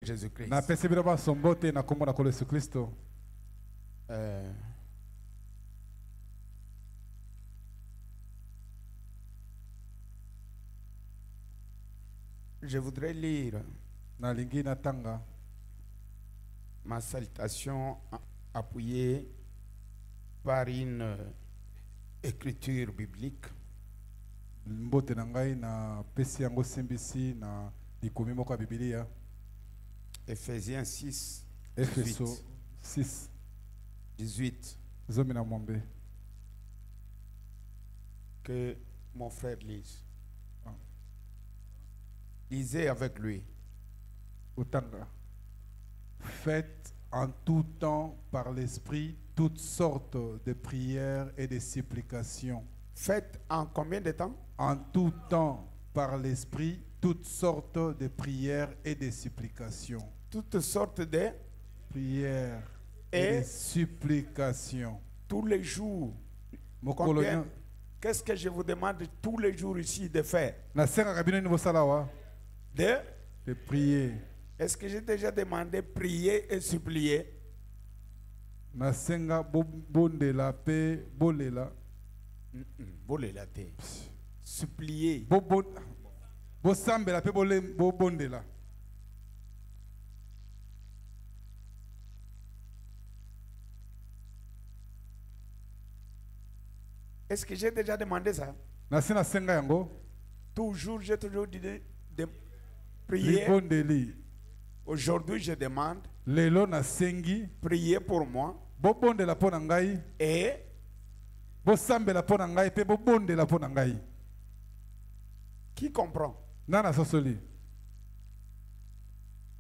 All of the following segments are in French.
Jésus-Christ. Je voudrais lire ma salutation appuyée par une écriture biblique. Ephésiens 6, 18. Que mon frère lise. Lisez avec lui. Faites en tout temps par l'Esprit toutes sortes de prières et de supplications. Faites en combien de temps? En tout temps par l'Esprit toutes sortes de prières et de supplications. Toutes sortes de prières et de supplications. Tous les jours. Qu'est-ce que je vous demande tous les jours ici de faire? De prier. Est-ce que j'ai déjà demandé prier et supplier? Supplier. Est-ce que j'ai déjà demandé ça? Toujours, j'ai toujours dit de prier. Aujourd'hui, je demande prier pour moi et qui comprend?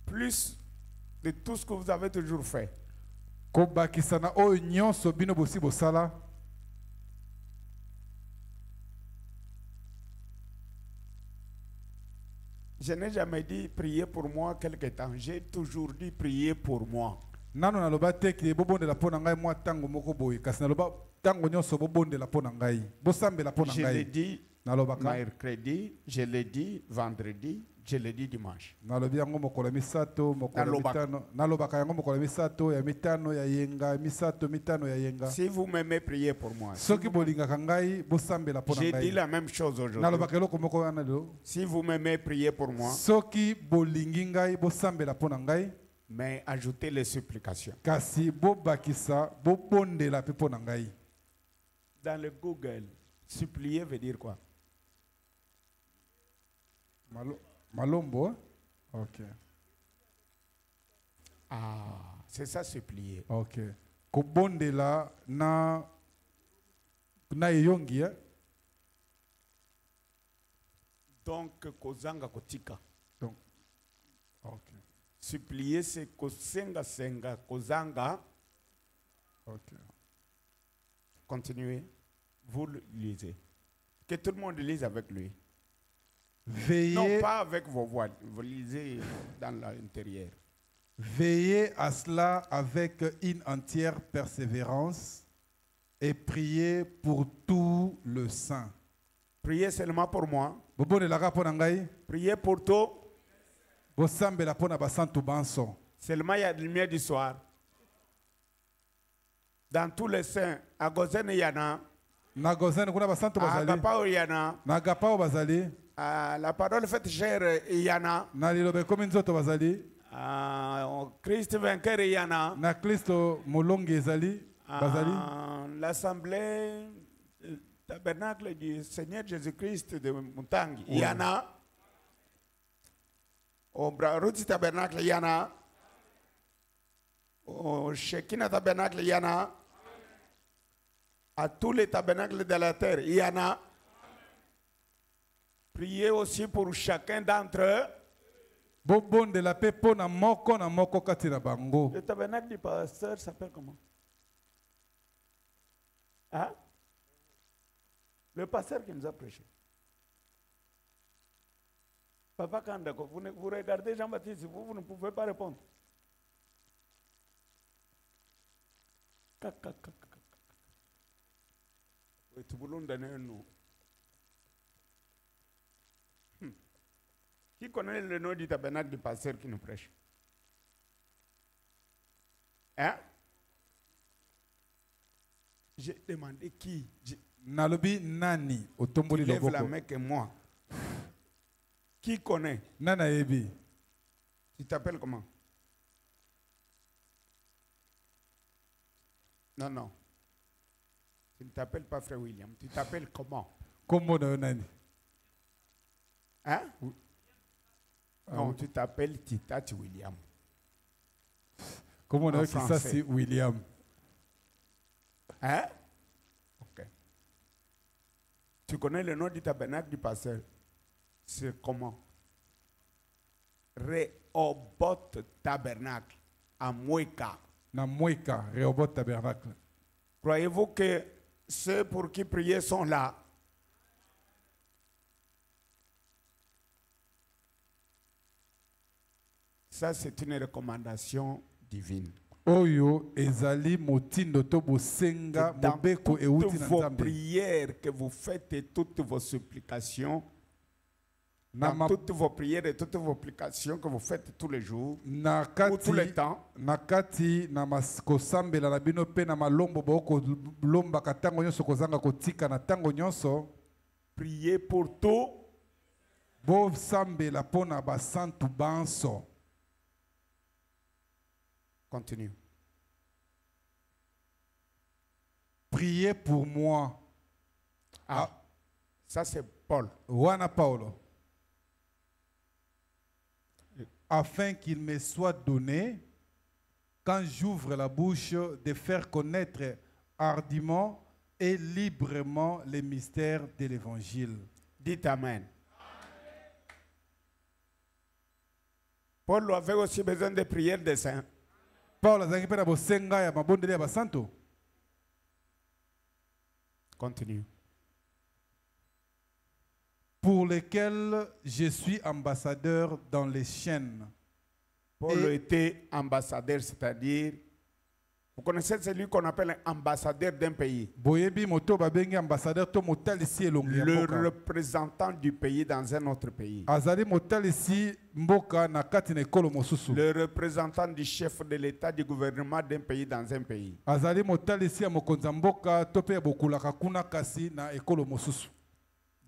Plus de tout ce que vous avez toujours fait. Je n'ai jamais dit prier pour moi quelque temps. J'ai toujours dit prier pour moi. Je l'ai dit mercredi, je l'ai dit vendredi, je l'ai dit dimanche. Si vous m'aimez, priez pour moi. J'ai dit la même chose aujourd'hui. Si vous m'aimez, priez pour moi. Mais ajoutez les supplications. Dans le Google, supplier veut dire quoi? Malombo. Ok. Ah, c'est ça supplier. Ok. Kobondela na yongi. Donc kozanga kotika. Donc. Ok. Supplier c'est kosenga senga kozanga. Ok. Continuez. Vous le lisez. Que tout le monde lise avec lui. Veillez, non, pas avec vos voix. Vous lisez dans l'intérieur. Veillez à cela avec une entière persévérance et priez pour tout le saint. Priez seulement pour moi. Priez pour tout. Seulement il y a de lumière du soir. Dans tous les saints, à Gozen il y en a. À Agapao il y en a. La parole faite chair, il y en a. Christ vainqueur, il y en a. L'assemblée tabernacle du Seigneur Jésus-Christ de Mutangi, il y en a. Au Brarouti tabernacle, il y en a. Au Shekinah tabernacle, il y en a. À tous les tabernacles de la terre, il y en a. Priez aussi pour chacun d'entre eux. Le tabernacle du pasteur s'appelle comment? Hein? Le pasteur qui nous a prêché. Papa Kandako, vous regardez Jean-Baptiste, vous ne pouvez pas répondre. Qui connaît le nom du tabernacle du pasteur qui nous prêche? Hein? J'ai demandé qui? Nalobi nani otomboli lève loboko. la main que moi. Qui connaît? Nana yebi. Tu t'appelles comment? Non, non. Tu ne t'appelles pas frère William. Tu t'appelles comment? Comment nani? Hein? Non, tu t'appelles Titati William. Comment on dit ça, c'est William? Hein? Ok. Tu connais le nom du tabernacle du pasteur? C'est comment? Rehoboth Tabernacle à Moïka. Na Moïka, Rehoboth Tabernacle. Croyez-vous que ceux pour qui prier sont là? Ça, c'est une recommandation divine. Oyo ezali motindo to bosenga mobeko euti na vos Nzambe. prières que vous faites et toutes vos supplications, dans toutes vos prières et toutes vos supplications que vous faites tous les jours, ou tout le temps, nakati na kosambela na bino pe na malombo boko lomba katango nyonso kozanga kotika na tango nyonso. Priez pour tout. Bo sambela pona basantu banso. Continue. Priez pour moi. Ah, ça c'est Paul. Wana Paulo. Afin qu'il me soit donné, quand j'ouvre la bouche, de faire connaître hardiment et librement les mystères de l'évangile. Dites Amen. Paul avait aussi besoin de prières des saints. Paul azangi pe na bosenga ya mabondeli ya basanto. Continue. Pour lesquels je suis ambassadeur dans les chaînes. Paul était ambassadeur, c'est-à-dire, vous connaissez celui qu'on appelle ambassadeur d'un pays. Boyebi moto babengi ambassadeur to motalisi elongi ya Le mboka. représentant du pays dans un autre pays. Azali motalisi mboka na kati na ekolo mosusu. Le représentant du chef de l'État, du gouvernement d'un pays dans un pays. Azali motalisi ya mokonzi ya mboka to pe bokulaka kuna kasi na ekolo mosusu.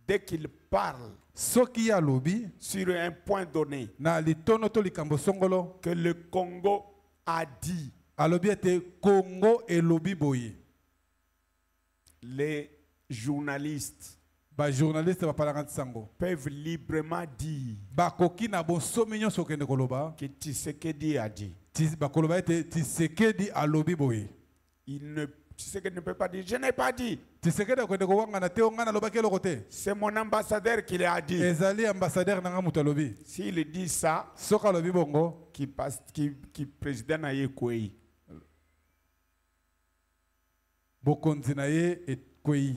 Dès qu'il parle soki ya lobi sur un point donné, na litono to likambo songolo, que le Congo a dit, alobi ete Congo elobi boye, les journalistes ba journaliste bapalaka sango peuvent librement dire bakoki na bonsomi nyonso okende koloba que Tshisekedi a dit. bakoloba ete Tshisekedi alobi boye. Tshisekedi ne peut pas dire, je n'ai pas dit. Tshisekedi okende kowangana te ongana lobaki eloko te. C'est mon ambassadeur qui l'a dit. Ezali ambassadeur nanga mutu alobi. S'il dit ça, soka alobi bongo qui président na ye kwei. Bokonzi na ye ekwei.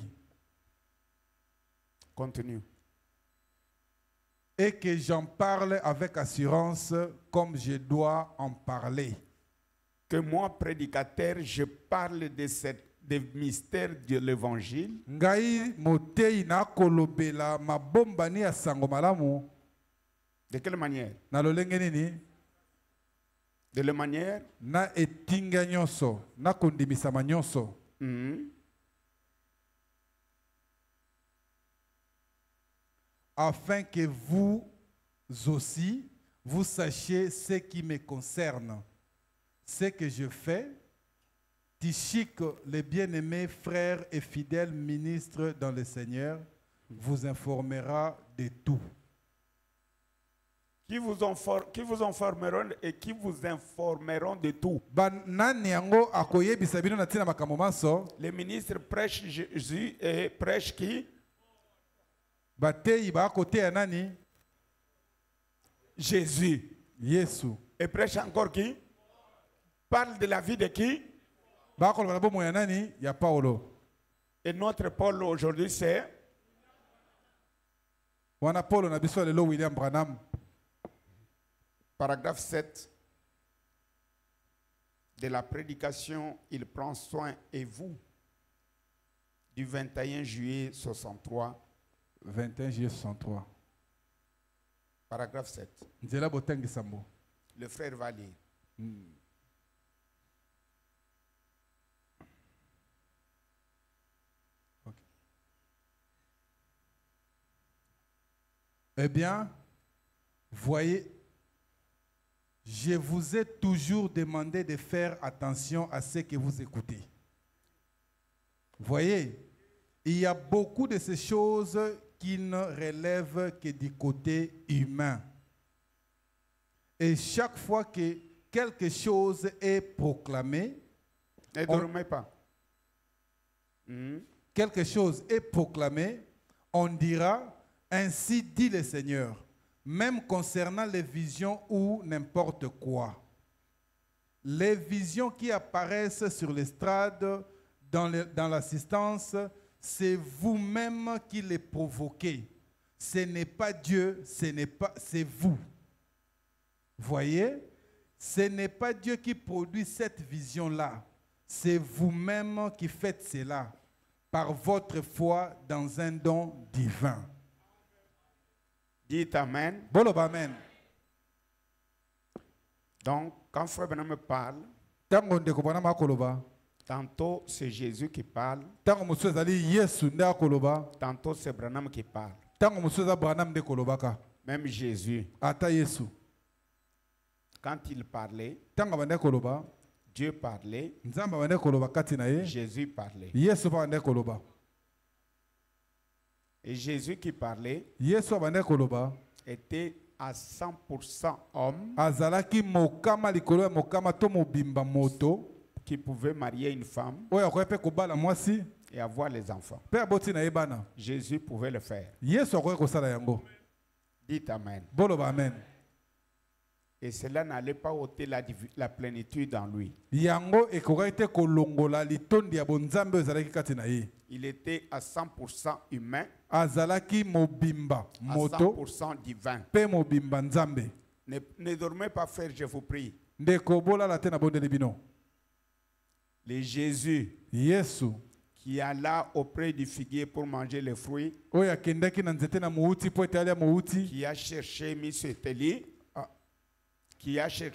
Continue. Et que j'en parle avec assurance comme je dois en parler. Que moi, prédicateur, je parle des mystères de l'évangile. Ngai motei na kolobela mabomba ni asango malamu. De quelle manière? Na lolenge nini? De la manière? Na etinga nyonso, na kondimisa nyonso. Afin que vous aussi, vous sachiez ce qui me concerne. Ce que je fais, Tychik, le bien-aimé frère et fidèle ministre dans le Seigneur, vous informera de tout. Qui vous informeront et qui vous informeront de tout. Les ministres prêchent Jésus et prêchent qui? Jésus. Et prêche encore qui? Parle de la vie de qui? Et notre Paul aujourd'hui c'est? Paragraphe 7. De la prédication, il prend soin et vous. Du 21 juillet 63. 21 juillet 63. Paragraphe 7. Le frère va lire. Eh bien, voyez, je vous ai toujours demandé de faire attention à ce que vous écoutez. Voyez, il y a beaucoup de ces choses qui ne relèvent que du côté humain. Et chaque fois que quelque chose est proclamé, ne dormez pas. Quelque chose est proclamé, on dira, ainsi dit le Seigneur, même concernant les visions ou n'importe quoi. Les visions qui apparaissent sur l'estrade, dans l'assistance, c'est vous-même qui les provoquez. Ce n'est pas Dieu, c'est vous. Voyez, ce n'est pas Dieu qui produit cette vision-là. C'est vous-même qui faites cela par votre foi dans un don divin. Dites Amen. Bon, amen. Donc, quand Frère Branham me parle, tantôt c'est Jésus qui parle, tantôt c'est Branham qui parle. Même Jésus, quand il parlait, Dieu parlait, Jésus parlait. Et Jésus qui parlait était à 100% homme qui pouvait marier une femme et avoir les enfants. Jésus pouvait le faire. Dites Amen. Et cela n'allait pas ôter la plénitude en lui. Il était à 100% humain, à 100% divin. Ne dormez pas, frère, je vous prie. Le Jésus qui alla auprès du figuier pour manger les fruits, qui a cherché Missétéli, il avait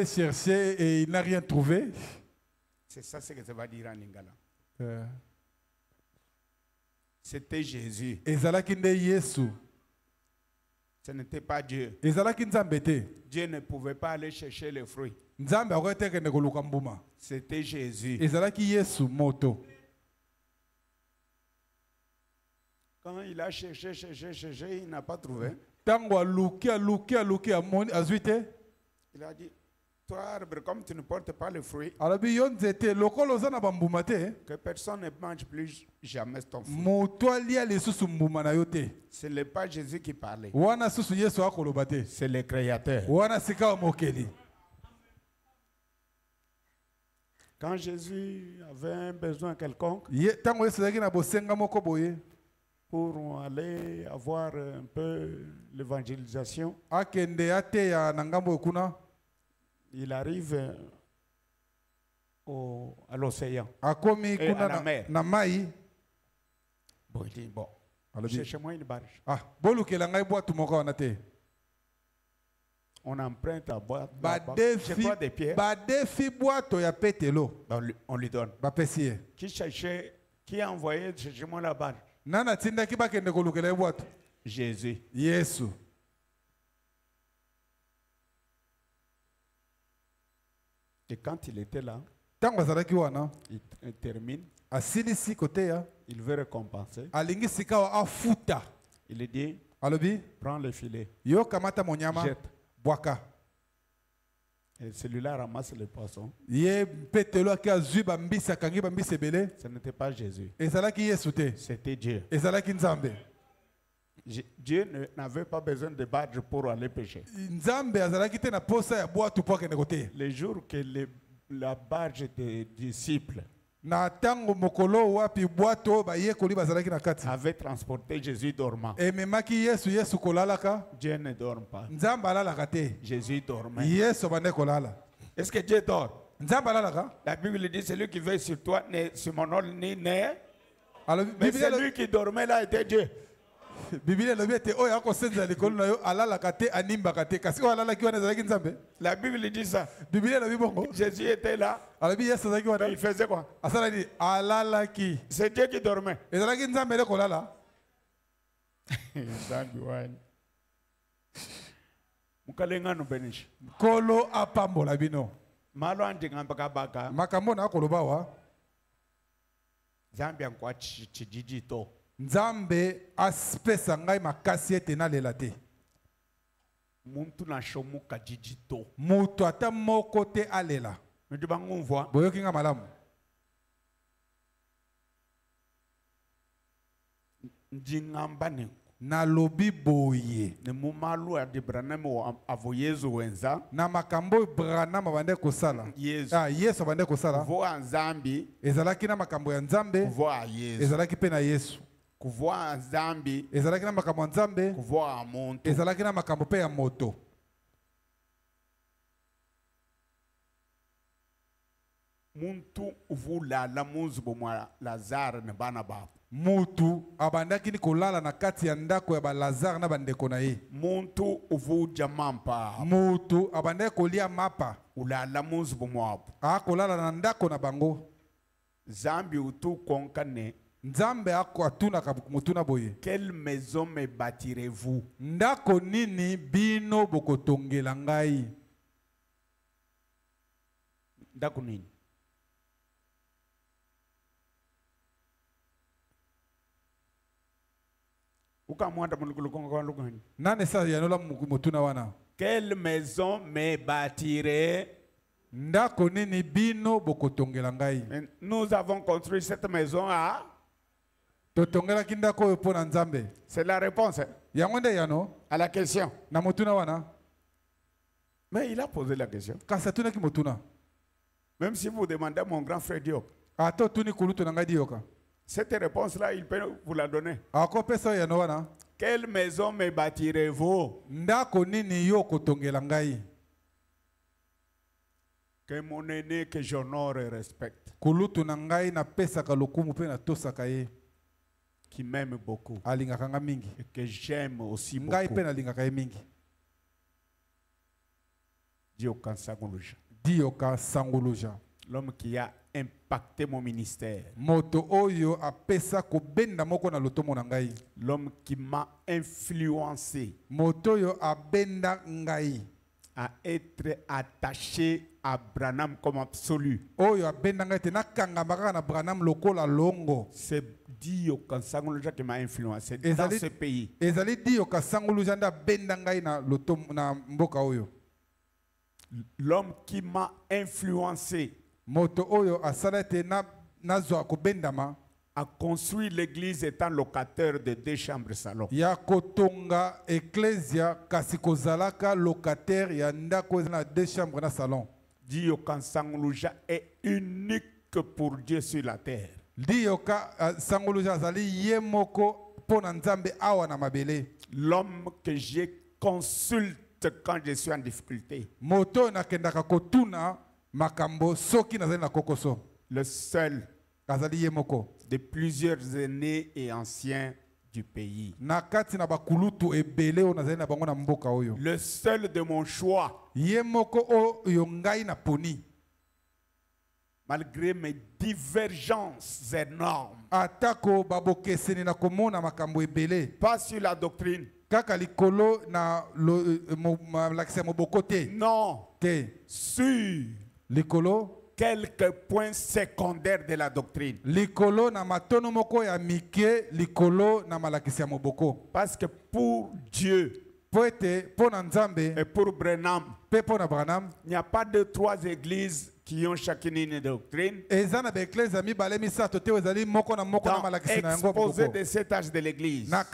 cherché et il n'a rien trouvé. C'est ça ce que ça va dire en lingala. C'était Jésus. Ce n'était pas Dieu. Dieu ne pouvait pas aller chercher les fruits. C'était Jésus. Quand il a cherché, il n'a pas trouvé. Il a dit, toi arbre, comme tu ne portes pas le fruit, que personne ne mange plus jamais ton fruit. Ce n'est pas Jésus qui parlait. C'est le Créateur. Quand Jésus avait un besoin quelconque, pour aller avoir un peu l'évangélisation, il arrive à l'océan et à la mer. Bon, il dit, bon, cherchez-moi une barge. On emprunte à boire des pierres. On lui donne. Qui a envoyé chercher-moi la barge? Jésus. Et quand il était là, il termine. Il veut récompenser. Il dit, prends le filet. Jette. Et celui-là ramasse le poisson. Ce n'était pas Jésus. C'était Dieu. Dieu n'avait pas besoin de barge pour aller pêcher. Le jour que la barge des disciples avait transporté Jésus dormant. Dieu ne dort pas. Jésus dormait. Est-ce que Dieu dort? La Bible dit celui qui veille sur toi, sur mon nom, ni n'est. Mais celui qui dormait là était Dieu. La Bible dit ça. Jésus était là. Il faisait quoi? C'est Dieu qui dormait. Kolo apambola bino. Malo andi ngamba kabaka. Makambo na koloba wa. Zambia nkwa chijijito. Nzambe aspesa ngai makasi ete nalela te. Muntu na shomuka jijito. Mutu ata moko te alela. Ndiba ngumvwa. Boyoki nga malamu. Njingamba ne. Na lobi boye. Ne mumalu ya Branham avo Yesu wenza. Na makambo Branham abande kosala. Yesu. Yesu abande kosala. Kuvoa Nzambi. Ezalaki na makambo ya Nzambe. Kuvoa Yesu. Ezalaki pe na Yesu. Kuvoa Nzambi. Ezalaki na makambo ya Nzambe. Kuvoa muntu. Ezalaki na makambo pe ya moto. Muntu uvula la munzubo mwa Lazare ne bana babo. Mutu abandaki ni kolala na kati ya ndako ya ba Lazare na bandeko na ye. Muntu uvuja mampa. Mutu abandaki kolia mapa. Ulala munzubo mwabo. Kolala na ndako na bango. Zambi utu konkane. Nzambe atunaka mutuna boye. Quelle maison me bâtirez-vous? Ndako nini bino bokotongela ngai? Ndako nini? Nane sa yanola mutuna wana. Quelle maison me bâtirez? Ndako nini bino bokotongela ngai? Nous avons construit cette maison à totongela kindako yo pona Nzambe. C'est la réponse yangonde yano à la question. Na mutuna wana. Mais il a posé la question. Kasatuna ki mutuna. Même si vous demandez à mon grand frère Diop. Ato tuni kulutu na ngai dioka. Cette réponse-là, il peut vous la donner. Quelle maison me bâtirez-vous? Que mon aîné que j'honore et respecte. Qui m'aime beaucoup. Et que j'aime aussi beaucoup. Dioka Sanguluja. L'homme qui a impacté mon ministère. L'homme qui m'a influencé à être attaché à Branham comme absolu. C'est Dio Kansanguluja qui m'a influencé dans ce pays. L'homme qui m'a influencé a construit l'église étant locataire de 2 chambres salon. Dio Kansanguluja est unique pour Dieu sur la terre. L'homme que je consulte quand je suis en difficulté. Le seul de plusieurs aînés et anciens du pays. Le seul de mon choix. Malgré mes divergences énormes. Pas sur la doctrine. Non. Sur quelques points secondaires de la doctrine. Parce que pour Dieu et pour Branham, il n'y a pas de 3 églises qui ont chacune une doctrine. Dans l'exposé de cet âge de l'église, comme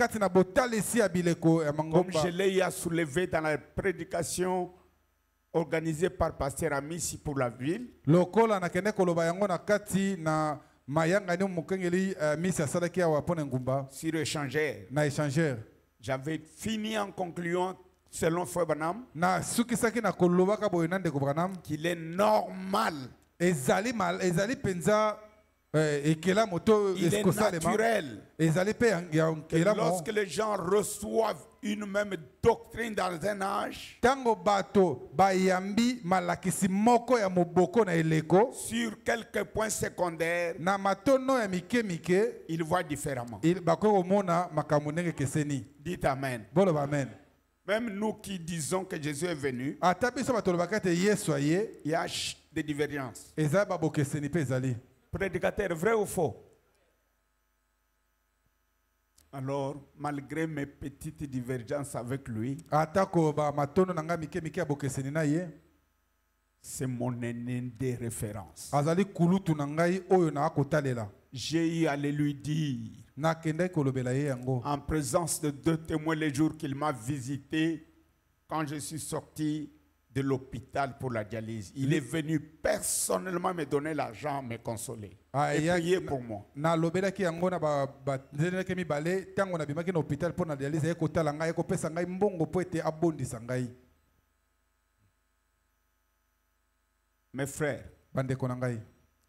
je l'ai soulevé dans la prédication organisée par Pasteur Amissi pour la ville, sur échangeur, j'avais fini en concluant selon Frère Branham qu'il est normal Il est naturel que lorsque les gens reçoivent une même doctrine dans un âge, sur quelques points secondaires, ils voient différemment. Dites Amen. Même nous qui disons que Jésus est venu, il y a des divergences. Prédicateur, vrai ou faux? Alors, malgré mes petites divergences avec lui, c'est mon aîné de référence. J'ai eu à le lui dire, en présence de 2 témoins, les jours qu'il m'a visité, quand je suis sorti de l'hôpital pour la dialyse. Il est venu personnellement me donner l'argent, me consoler et prier pour moi. Mes frères,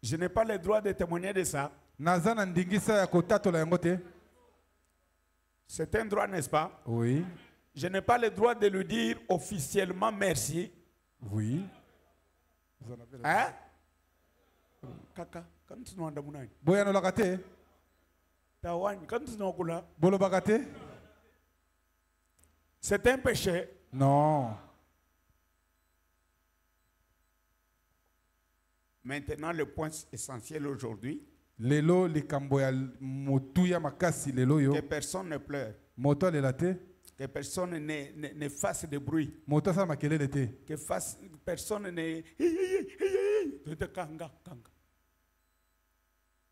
je n'ai pas le droit de témoigner de ça. C'est un droit, n'est-ce pas? Oui. Je n'ai pas le droit de lui dire officiellement merci. Oui. Hein? Kaka, quand tu nous as Boyano Lagate. Tawan, quand tu nous as Bolo Bagate. C'est un péché. Non. Maintenant, le point essentiel aujourd'hui, Lelo likamboya motuya makasi lelo yo. que personne ne pleure. Moto lelate. Que personne ne fasse de bruit. Moto sa makelele te. Que personne ne...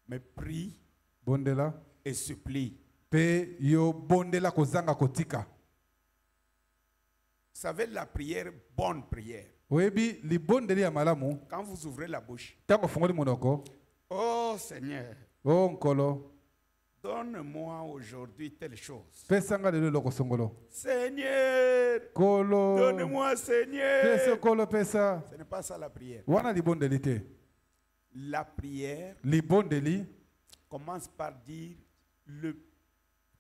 Mais prie Bondela. et supplie. Pe yo bondela kozanga kotika. Vous savez, la prière, bonne prière. Oebi li bondeli ya malamu. Quand vous ouvrez la bouche. Tango fungoli monoko. Oh Seigneur. Oh nkolo. Donne-moi aujourd'hui telle chose. Pesanga lelo loko songolo. Seigneur. Kolo. Donne-moi Seigneur. Pesa kolo pesa. Ce n'est pas ça la prière. Wana li bondeli te. La prière Li bondeli commence par dire le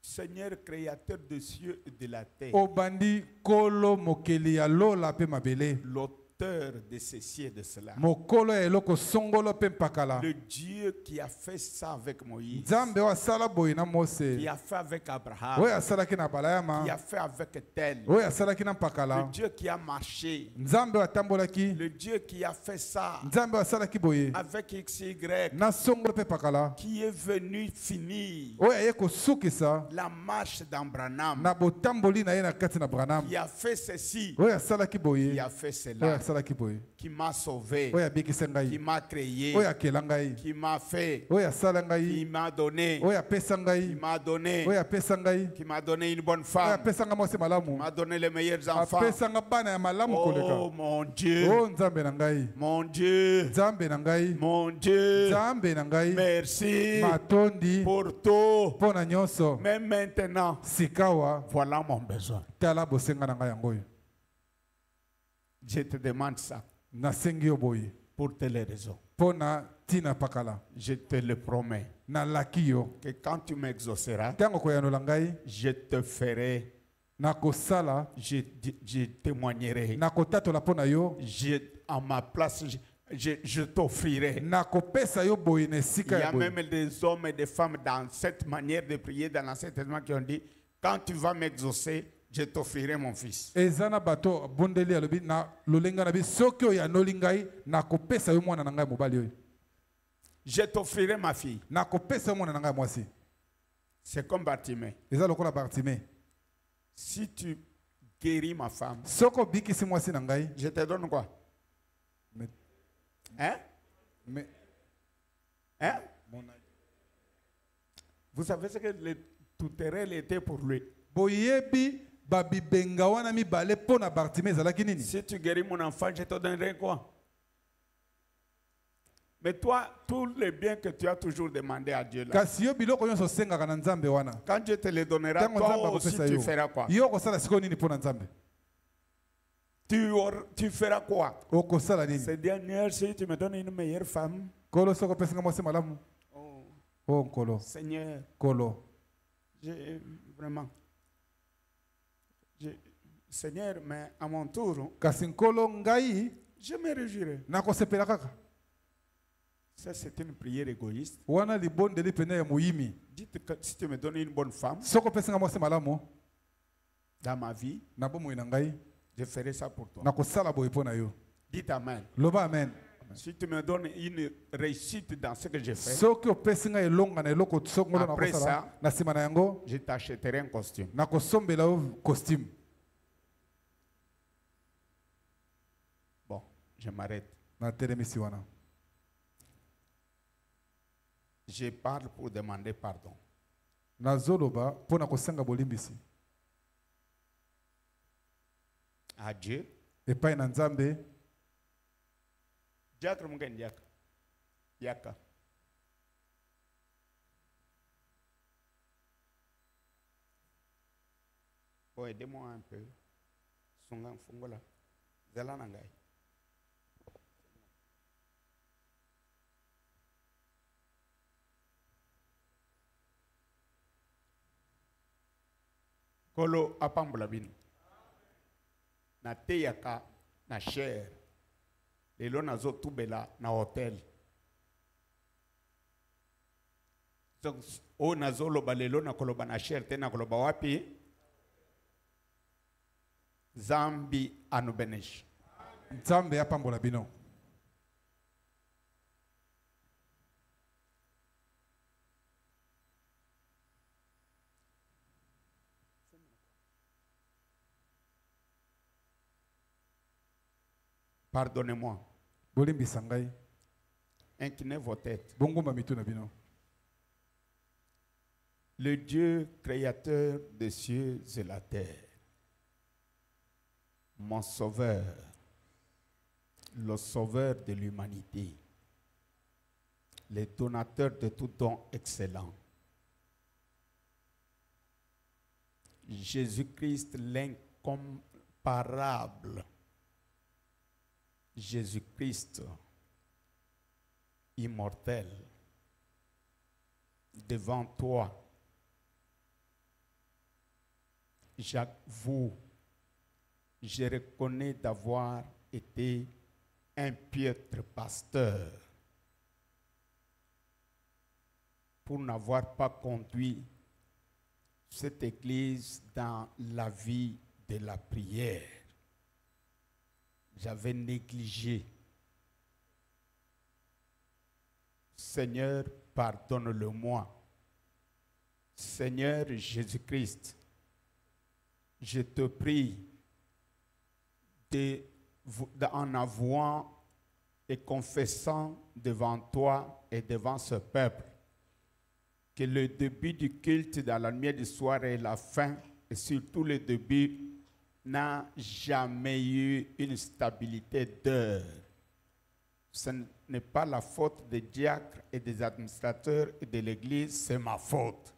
Seigneur créateur des cieux et de la terre. Obandi kolo mokeli ya lola pe mabele. L'auteur de ceci et de cela. Mokolo ya eloko songolo pe mpakala. Le Dieu qui a fait ça avec Moïse. Nzambe wa sala boyi na Mose. Qui a fait avec Abraham. Oya salaki na balayama. Qui a fait avec tel. Oya salaki na mpakala. Le Dieu qui a marché. Nzambe wa tambolaki. Le Dieu qui a fait ça. Nzambe wa salaki boye. Avec XY. Na songolo pe pakala. Qui est venu finir. Oya ye kosukisa. La marche d'Abraham. Na botamboli na ye na kati na Branham. Qui a fait ceci. Oya salaki boye. Qui a fait cela. Qui m'a sauvé, qui m'a créé, qui m'a fait, qui m'a donné, qui m'a donné, qui m'a donné une bonne femme, qui m'a donné les meilleurs enfants. Oh mon Dieu, mon Dieu, mon Dieu, merci pour tout. Même maintenant, voilà mon besoin. Je te demande ça. Pour telle raison. Je te le promets. Que quand tu m'exauceras, je te ferai. Je témoignerai. À ma place, je t'offrirai. Il y a même des hommes et des femmes dans cette manière de prier dans l'Ancien Testament qui ont dit, quand tu vas m'exaucer, je t'offrirai mon fils. Je t'offrirai ma fille. C'est comme Bartimée. Si tu guéris ma femme, je te donne quoi? Hein? Hein? Vous savez ce que le tout-terrain était pour lui? Si tu guéris mon enfant, je te donnerai quoi? Mais toi, tous les biens que tu as toujours demandé à Dieu là, quand Dieu te les donnera, toi aussi tu feras quoi? Tu feras quoi? C'est dernière, si tu me donnes une meilleure femme, oh, Oh Nkolo. Seigneur. Kolo. Vraiment. Seigneur, mais à mon tour, Kasinkolo ngai. Je me réjouirai. Nakosepela kaka. Ça, c'est une prière égoïste. Wana libon de lipene ya muhimi. Dites que si tu me donnes une bonne femme, Soko pesinga mwase malamo. Dans ma vie, je ferai ça pour toi. Dites amen. Loba amen. Si tu me donnes une réussite dans ce que je fais, après ça, je t'achèterai un costume. Bon, je m'arrête. Je parle pour demander pardon. À Dieu. Diacre Mungen Diacre. Yaka. Bon, aidez-moi un peu. Sungan Fungola. Zelanangai. Kolo apambulabin. Na teyaka na cher. Lelo nazo tubela na hotel. Donc o nazo loba lelo na koloba na cher tena koloba wapi? Zambi anubenesh. Zambi apambola bino. Pardonnez-moi. Inclinez vos têtes. Le Dieu créateur des cieux et la terre, mon sauveur, le sauveur de l'humanité, le donateur de tout don excellent, Jésus-Christ l'incomparable, Jésus-Christ immortel, devant toi, j'avoue, je reconnais d'avoir été un piètre pasteur pour n'avoir pas conduit cette église dans la vie de la prière. J'avais négligé. Seigneur, pardonne-le-moi. Seigneur Jésus-Christ, je te prie en avouant et confessant devant toi et devant ce peuple que le début du culte dans la lumière du soir et la fin, et surtout le début, n'a jamais eu une stabilité d'heure. Ce n'est pas la faute des diacres et des administrateurs et de l'Église, c'est ma faute.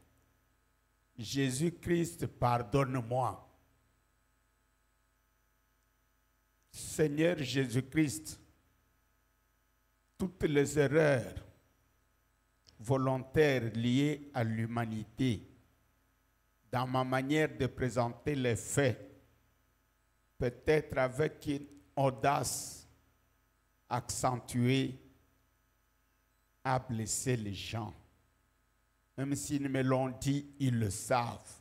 Jésus-Christ, pardonne-moi. Seigneur Jésus-Christ, toutes les erreurs volontaires liées à l'humanité, dans ma manière de présenter les faits, peut-être avec une audace accentuée, a blessé les gens. Même s'ils me l'ont dit, ils le savent.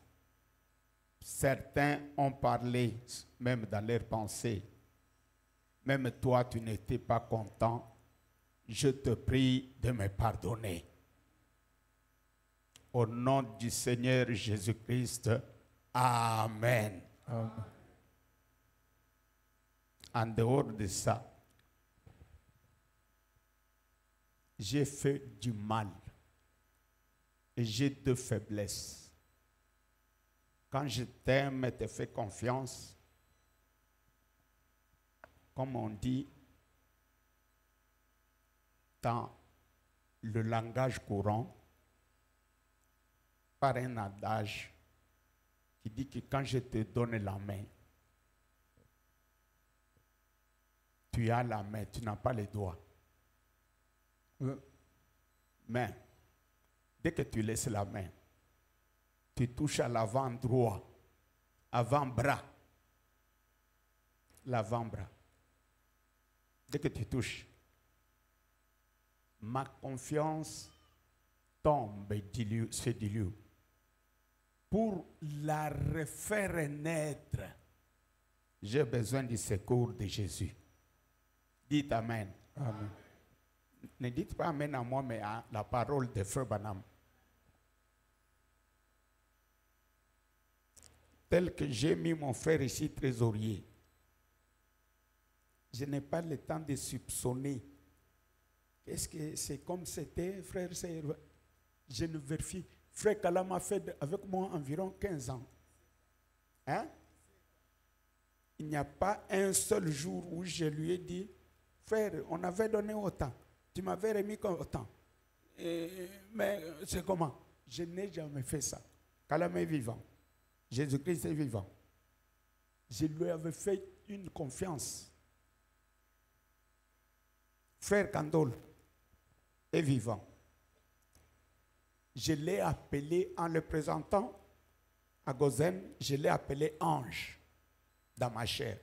Certains ont parlé, même dans leurs pensées. Même toi, tu n'étais pas content. Je te prie de me pardonner. Au nom du Seigneur Jésus-Christ, Amen. Amen. En dehors de ça, j'ai fait du mal et j'ai deux faiblesses. Quand je t'aime et te fais confiance, comme on dit dans le langage courant, par un adage qui dit que quand je te donne la main, tu as la main, tu n'as pas les doigts. Mais Dès que tu laisses la main, tu touches à l'avant droit, avant-bras. L'avant-bras. Dès que tu touches, ma confiance tombe et se dilue. Pour la refaire naître, j'ai besoin du secours de Jésus. Dites Amen. Amen. Ne dites pas Amen à moi, mais à la parole de Frère Branham. Tel que j'ai mis mon frère ici trésorier, je n'ai pas le temps de soupçonner. Qu'est-ce que c'est comme c'était, frère? Je ne vérifie. Frère Kalam a fait avec moi environ 15 ans. Hein? Il n'y a pas un seul jour où je lui ai dit, frère, on avait donné autant. Tu m'avais remis autant. Mais c'est comment? Je n'ai jamais fait ça. Kalam est vivant. Jésus-Christ est vivant. Je lui avais fait une confiance. Frère Kandol est vivant. Je l'ai appelé en le présentant à Gozen, je l'ai appelé ange dans ma chair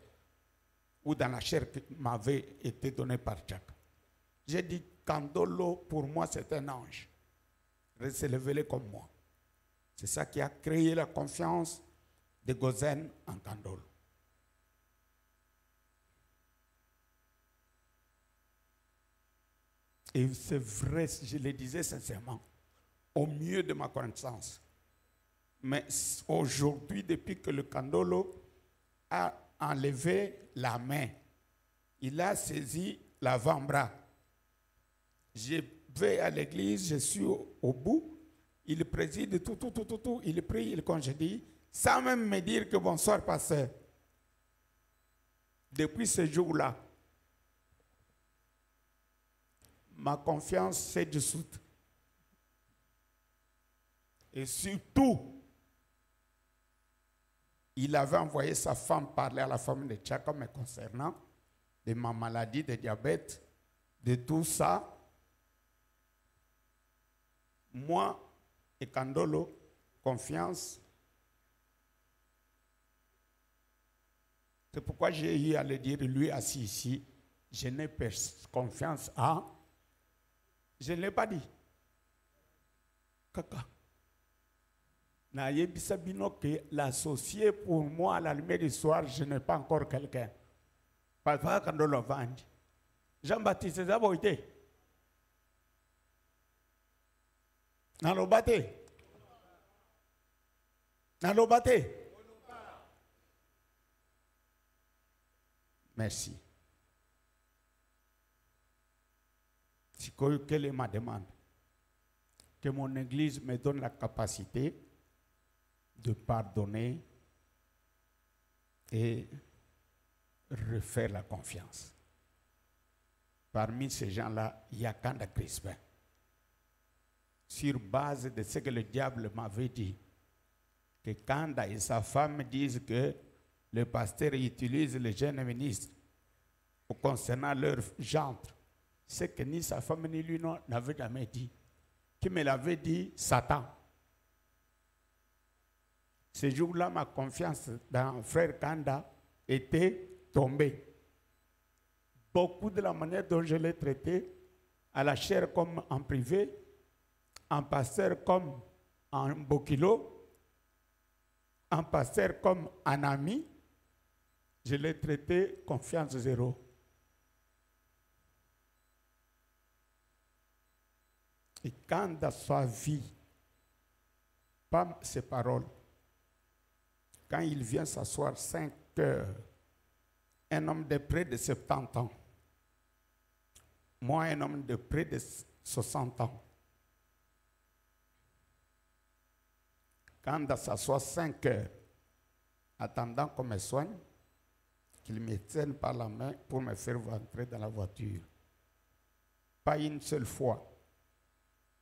ou dans la chair qui m'avait été donnée par Jack. J'ai dit, Kandolo, pour moi, c'est un ange. Il s'est révélé comme moi. C'est ça qui a créé la confiance de Gozen en Kandolo. Et c'est vrai, je le disais sincèrement, au mieux de ma connaissance. Mais aujourd'hui, depuis que le Kandolo a enlevé la main, il a saisi l'avant-bras. Je vais à l'église, je suis au bout, il préside tout, il prie, il congédie, sans même me dire que bonsoir, pasteur. Depuis ce jour-là, ma confiance s'est dissoute. Et surtout, il avait envoyé sa femme parler à la famille de Tchaka me concernant, de ma maladie de diabète, de tout ça. Moi et Kandolo, confiance. C'est pourquoi j'ai eu à le dire, lui assis ici, je n'ai pas confiance à... Je ne l'ai pas dit. Kaka. Que l'associé pour moi à la lumière du soir, je n'ai pas encore quelqu'un. Parfois, quand on le vend, Jean-Baptiste Zaboïté. Nalobate. Merci. Quelle est ma demande? Que mon église me donne la capacité de pardonner et refaire la confiance. Parmi ces gens-là, il y a Kanda Crispin. Sur base de ce que le diable m'avait dit, que Kanda et sa femme disent que le pasteur utilise les jeunes ministres concernant leur gendre, ce que ni sa femme ni lui n'avaient jamais dit. Qui me l'avait dit, Satan. Ce jour-là, ma confiance dans frère Kanda était tombée. Beaucoup de la manière dont je l'ai traité, à la chair comme en privé, en pasteur comme en bokilo, en pasteur comme en ami, je l'ai traité confiance zéro. Et quand dans sa vie, pas ses paroles, quand il vient s'asseoir 5 heures, un homme de près de 70 ans, moi un homme de près de 60 ans, quand il s'assoit 5 heures, attendant qu'on me soigne, qu'il me tienne par la main pour me faire rentrer dans la voiture. Pas une seule fois.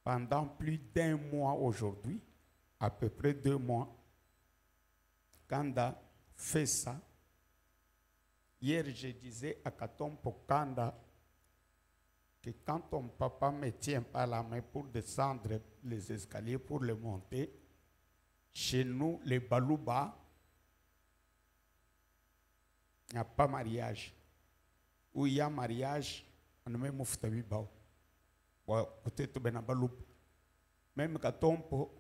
Pendant plus d'1 mois aujourd'hui, à peu près 2 mois, Kanda fait ça. Hier, je disais à Katon pour Kanda, que quand ton papa me tient par la main pour descendre les escaliers pour les monter, chez nous, les Balouba, il n'y a pas mariage. Où il y a mariage, on ne met pas de bao. Côté tout ben Balouba. Même quand on peut,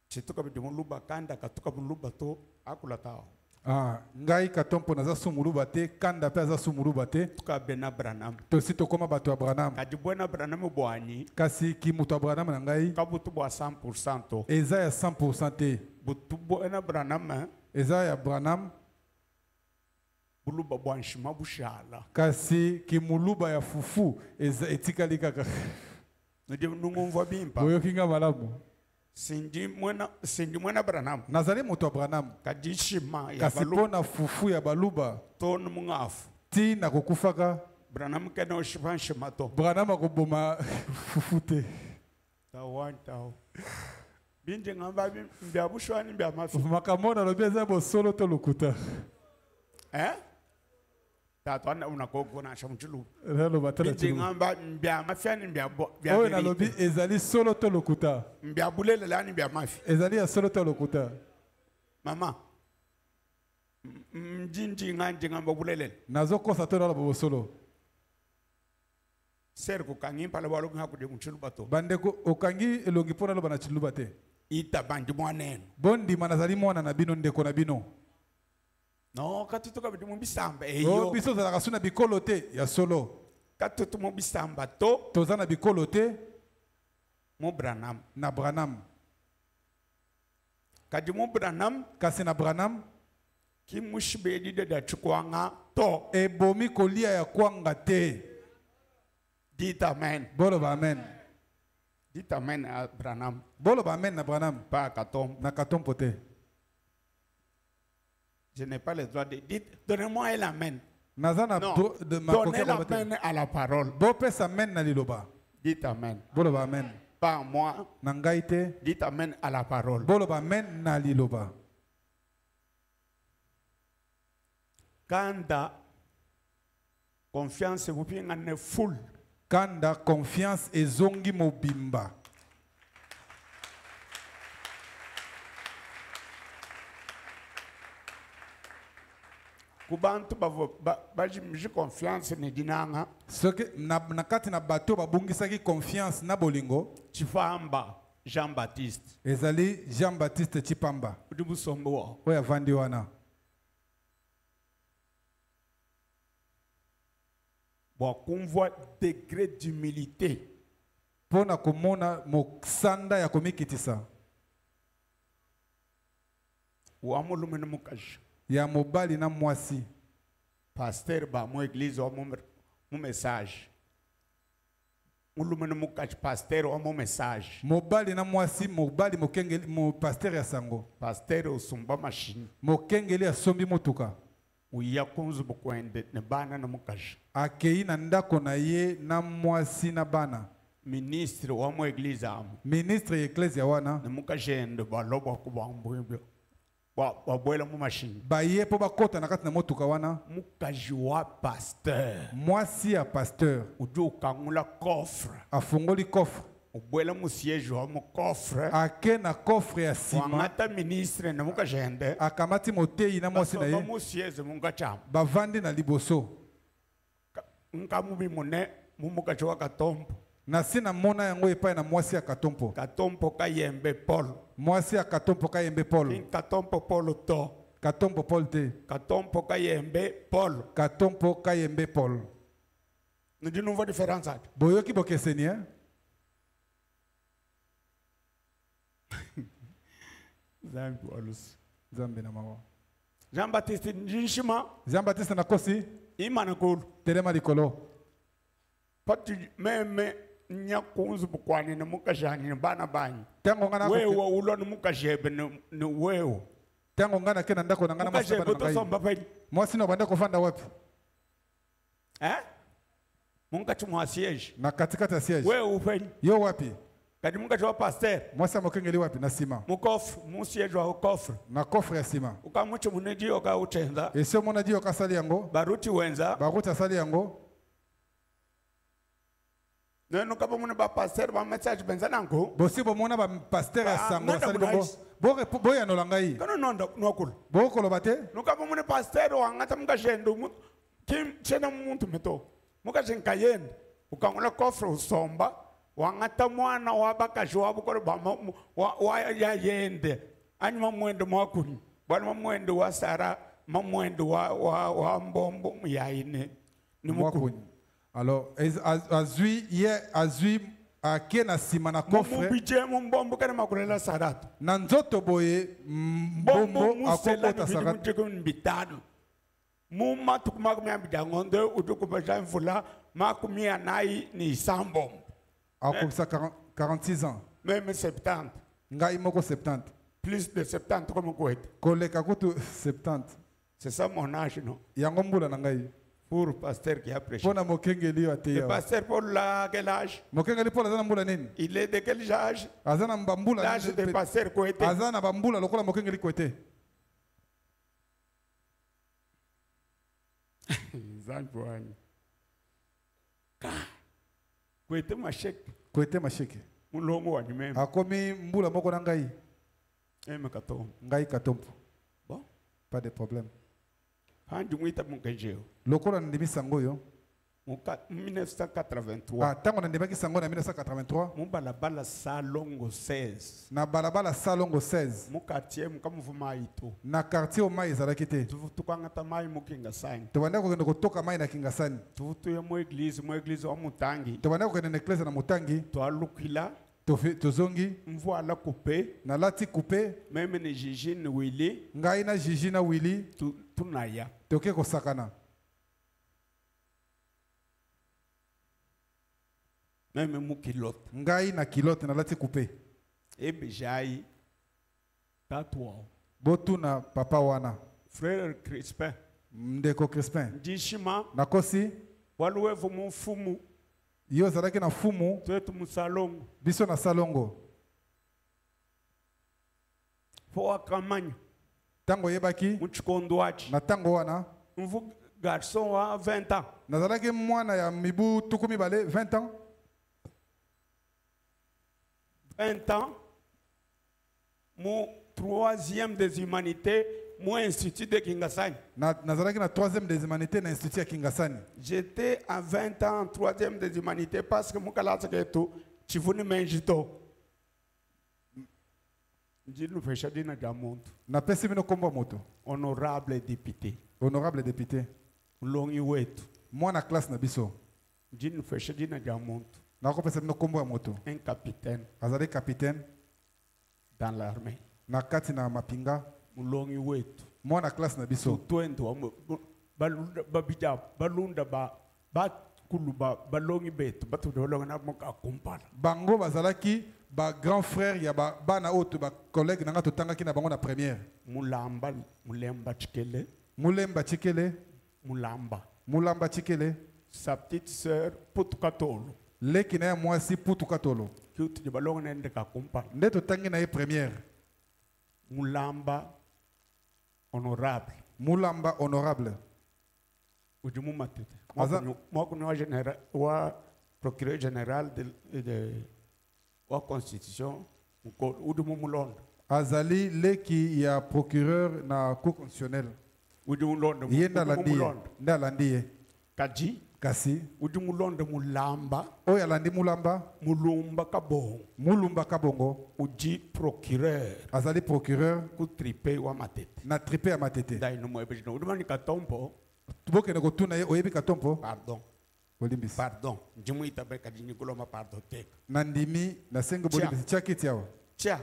c'est tout comme du Moulouba, Kanda, quand tout comme Moulouba, to, akulatao. Ah, ngai katompo naza sumuluba te, kanda pe aza sumuluba te. Tuka bena Branham. To si to koma bato ya Branham. Kadi buena Branham boani. Kasi ki muto ya Branham na ngai. Kabutu bo 100% to. Eza ya 100% te. Butu buena Branham. Eza ya Branham. Buluba bwanshima bushala. Kasi ki muluba ya fufu eza etikali kaka. Ndio nungumva bimpa. Boyo kinga malamu. Sindi mwena Branham. Nazali moto ya Branham. Kadishima ya kasi baluba. Pona fufu ya baluba. Ton mungafu. Ti na kokufaka. Branham kena oshipanshima to. Branham akoboma fufu te. Tawantao. Binje ngamba mbya bushwani mbya mafi. Makamona lobia za bo solo to lokuta. Tato anda unakogo na shamchulu. Relo batala chulu. Binje ngamba mbya mafiani mbya Owe na lobi ezali solo to lokuta. Mbya bulele lani mbya mafi. Ezali ya solo to lokuta. Mama. Mjinji nganje ngamba bulele. Nazo kosa to na bo solo. Ser ko kangi pala walo ngaku de mchulu bato. Bande ko okangi elongi pona lo bana chulu bate. Ita bandi mwanen. Bondi manazali mwana na bino ndeko na bino. No, katutuka bitu mbisamba eyo. Oh, biso za kasuna bikolo te ya solo. Katutu mbisamba to. Tozana bikolo te. Mo Branham. Na Branham. Kadi mo Branham. Kasi na Branham. Ki mushibedi de chukwanga to. Ebomi kolia ya kwanga te. Dit amen. Bolo ba amen. Dit amen à Branham. Bolo ba amen na Branham. Pas Katom. Na Katom pote. Je n'ai pas le droit de dire. Donnez-moi l'amen. Nazana de ma donnez l'amen à la parole. Bopes amen na liloba. Dites amen. Bolo ba amen. Pas moi. Nangaite. Dites amen à la parole. Bolo ba amen na liloba. Kanda confiance vous pouvez en full. Kanda confiance ezongi mobimba. Kubantu baji confiance ne dinanga. Soki na kati na bato babungisaki confiance na bolingo. Chifamba Jean-Baptiste. Ezali Jean-Baptiste Chipamba. Udibu sombo. Oya vandi wana. Bon, qu'on voit degré d'humilité. Pona komona moksanda ya komikitisa. Wa mulumene mukaji. Ya mobali na mwasi. Pasteur ba mo église o mo message. Mulumene mukaji pasteur o mo message. Mobali na mwasi mobali mokengeli mo pasteur ya sango. Pasteur o sumba machine. Mokengeli asombi motuka. Uya kunzu bukwende ne bana na mukaji. Akei na ndako na ye na mwasi na bana. Ministre wa mo église am. Ministre ecclesia wana. Ne mukaji ende baloba kubambwe. Wa boela mu machine. Baye po bakota na kati na motuka wana. Mukaji wa pasteur. Mwasi ya pasteur. Ujo kangula coffre. Afungoli coffre. Uboela mu siège wa mu coffre. Ake na coffre ya sima. Wangata ministre na mukaji ende. Akamati motei na mwasi na ye. Mu siège mungacham. Bavandi na liboso. Nkamubi mune mukaji wa Katompo. Na sina mona yango epai na mwasi ya Katompo. Katompo kayembe Paul. Mwasi ya Katompo kayembe Paul. Katompo Paul to. Katompo Paul te. Katompo kayembe Paul. Katompo kayembe Paul. Nous disons une différence. Boyoki bokeseni hein? Zambi na mawa. Jean-Baptiste Njishima. Jean-Baptiste nakosi. Imanakulu. Telema likolo. Pati meme nyakunzu bukwani na mukajani bana bani. Tango ngana wewe ulo na mukajebe ni wewe. Tango ngana kena ndako na ngana masaba na ngai. Mukajebe to mwasi no banda kufanda wapi? Mungachi mwa siege. Na katikati ya siege. Wewe ufeni. Yo wapi? Kadi mungachi wa pasteur. Mwasi amokengeli wapi na sima? Mukofre, mu siege wa kofre. Na kofre ya sima. Ukamucho muneji oka uchenza. Esio mona dio kasali yango. Baruti wenza. Baruti asali yango. Nous avons un pasteur, un message benzanango. Bosi bomona ba pasteur ya sango sali bongo. Boya no langai. Kono nondo nokul. Boko lobate? Nous avons un pasteur wangata mukashendo kim chena muntu meto. Mukashenka yende. Ukangola kofre usomba wangata mwana wabakashwa bukore wa ya yende. Ani mamwendo mwakuni. Bwana mamwendo wa Sara, mamwendo wa mbombo yaine. Ni mukuni. Alors, azui akena simana kofre. Na nzoto boye mbombo akokota saratu. Muma tukumakumia bidangonde utukubaja mfula makumia nai ni sambom. Akokisa 46 ans. Même 70. Ngai moko 70. Plus de 70 comme Kuwait. Koleka kutu 70. C'est ça mon âge, non? Yangombula nangai. Pour pasteur qui a prêché. Le pasteur Paul a quel âge? Il est de quel âge? L'âge de pasteur Kouete. Kouete machek. Kouete machek. Mulongo wa nyumeme. Akomi mbula moko na ngai. Eme katombo. Ngai katombo. Bon. Pas de problème. Hanjumuita mukejeo. Lokola ndimi sango yo. 1983. Ah, tango ndibaki sango na 1983. Mubalabala Salongo 16. Na balabala Salongo 16. Mu quartier mukamuvuma ito. Na quartier o mai ezalaki te. Tukangata mai mukingasani. Tobanda kokende kotoka mai na Kingasani. Tuvutuye mu église wa Mutangi. Tobanda kokende na église na Mutangi. Twalukila. Tozongi. Mvoila coupé. Na lati coupé. Même ne Gigine Willy. Ngai na Gigina Willy. Tunaya. Toke kosakana. Même mu kilote. Ngai na kilote na lati coupé. Ebijai. Tatwa. Botu na papa wana. Frère Crispin. Ndeko Crispin. Njishima. Nakosi. Waluwevu mfumu. Yo zalaki na fumu. Twetu musalongo. Biso na salongo. Fo akamanyo. Tango yebaki. Muchikondwachi. Na tango wana. Mvu garçon wa 20 ans. Nazalaki mwana ya mibu tukumi bale 20 ans. 20 ans. Mon troisième des humanités, mon institut de Kingasani. Nazalaki na troisième des humanités na institut ya Kingasani. J'étais à 20 ans en troisième des humanités parce que mukalasa ketu chivuni menjito. Njinu fesha dina jamuntu. Na pesi mino kombo moto. Honorable député. Honorable député. Longi wetu. Mwana classe na biso. Njinu fesha dina jamuntu. Na ko pesi mino kombo ya moto. Un capitaine. Azali capitaine dans l'armée. Na kati na mapinga. Mulongi wetu. Mwana classe na biso. Tutwendo babija balunda ba kuluba balongi betu batu dolonga na moka kumpala. Bango bazalaki ba grand frère ya ba bana oto ba collègue nanga totangaki na bango na première. Mulemba Chikele. Mulemba Chikele. Mulamba Chikele. Sa petite sœur Putukatolo. Leki na ya mwasi Putukatolo. Kiutu de balonga na ndeka kumpala. Nde totangi na ye première. Mulamba honorable. Mulamba honorable. Ujumu matete. Moi wa procureur général de la constitution ujumu mulonda. Azali leki ya procureur na cour constitutionnelle. Ujumu mulonda. Yenda landi. Nda landi. Kaji. Kasi. Ujumu mulonda mulamba. Oya landi mulamba. Mulumba kabongo. Mulumba kabongo. Uji procureur. Azali procureur. Ku tripe wa matete. Na tripe ya matete. Dai no mwebe jino. Udumani katompo. Tuboke na kotuna ye oyebi katompo. Pardon. Bolimbisi. Pardon. Njimu itabeka dini kuloma pardon tek. Nandimi na sengo bolimbisi. Tia kiti yawa. Tia.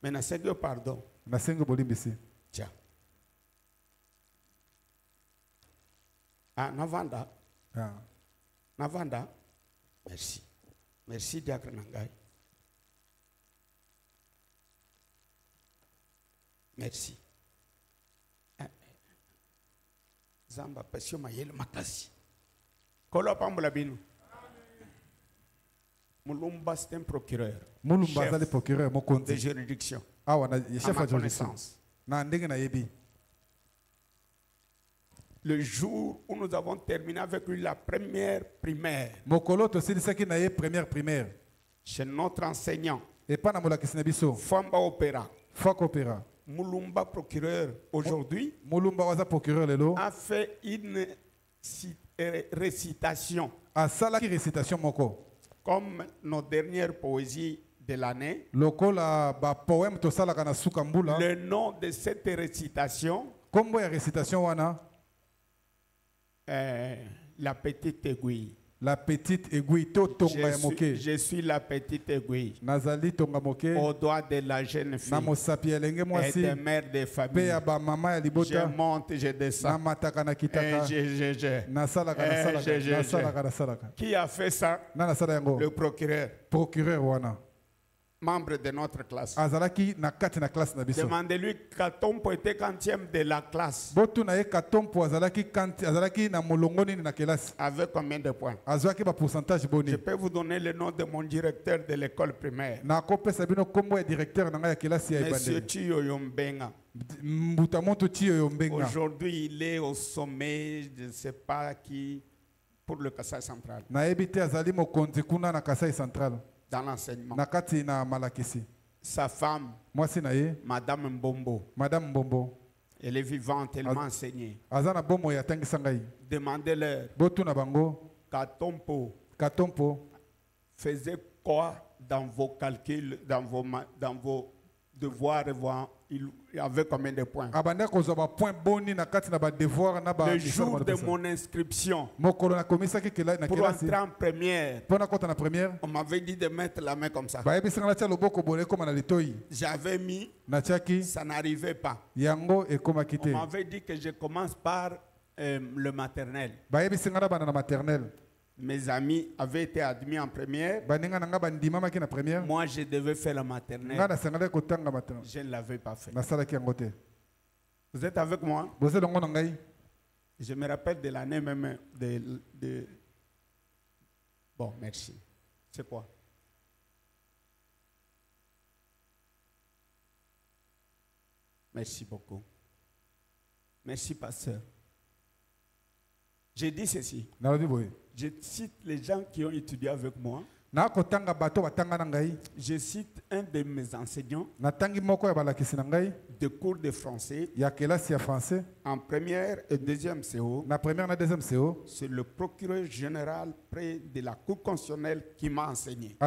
Mais na sengo pardon. Na sengo bolimbisi. Tia. Ah, Navanda. Ah. Navanda. Merci. Merci diacre Nangai. Merci. Zamba passion mayele makasi. Kolo pambula binu. Mulumba c'est un procureur. Mulumba c'est le procureur de juridiction. Ah wana chef de juridiction. Na ndenge na yebi. le jour où nous avons terminé avec lui la première primaire. Chez notre enseignant. Famba Opéra. Mulumba procureur aujourd'hui a fait une récitation. Comme nos dernières poésies de l'année. Le nom de cette récitation. La petite aiguille. La petite aiguille. Je suis la petite aiguille. Au doigt de la jeune fille. Et des mères de famille. Je monte, je descends. Qui a fait ça? Le procureur. Membre de notre classe. Demandez-lui Katompo était quantième de la classe. Avec combien de points? Je peux vous donner le nom de mon directeur de l'école primaire. Monsieur Chiyo Yombenga. Aujourd'hui, il est au sommet, je ne sais pas qui, pour le Kassai central. Dans l'enseignement. Sa femme, Madame Mbombo. Elle est vivante, elle m'a enseigné. Demandez-leur. Katompo faisait quoi dans vos calculs, dans vos devoirs? Il avait combien de points? Le jour de mon inscription, pour entrer en première, on m'avait dit de mettre la main comme ça. J'avais mis, ça n'arrivait pas. On m'avait dit que je commence par le maternel. Mes amis avaient été admis en première. Moi, je devais faire la maternelle. Je ne l'avais pas fait. Vous êtes avec moi? Je me rappelle de l'année même de... Bon, merci. C'est quoi? Merci beaucoup. Merci, pasteur. J'ai dit ceci. Je cite les gens qui ont étudié avec moi. Je cite un de mes enseignants de cours de français en première et deuxième CO. C'est le procureur général près de la Cour constitutionnelle qui m'a enseigné.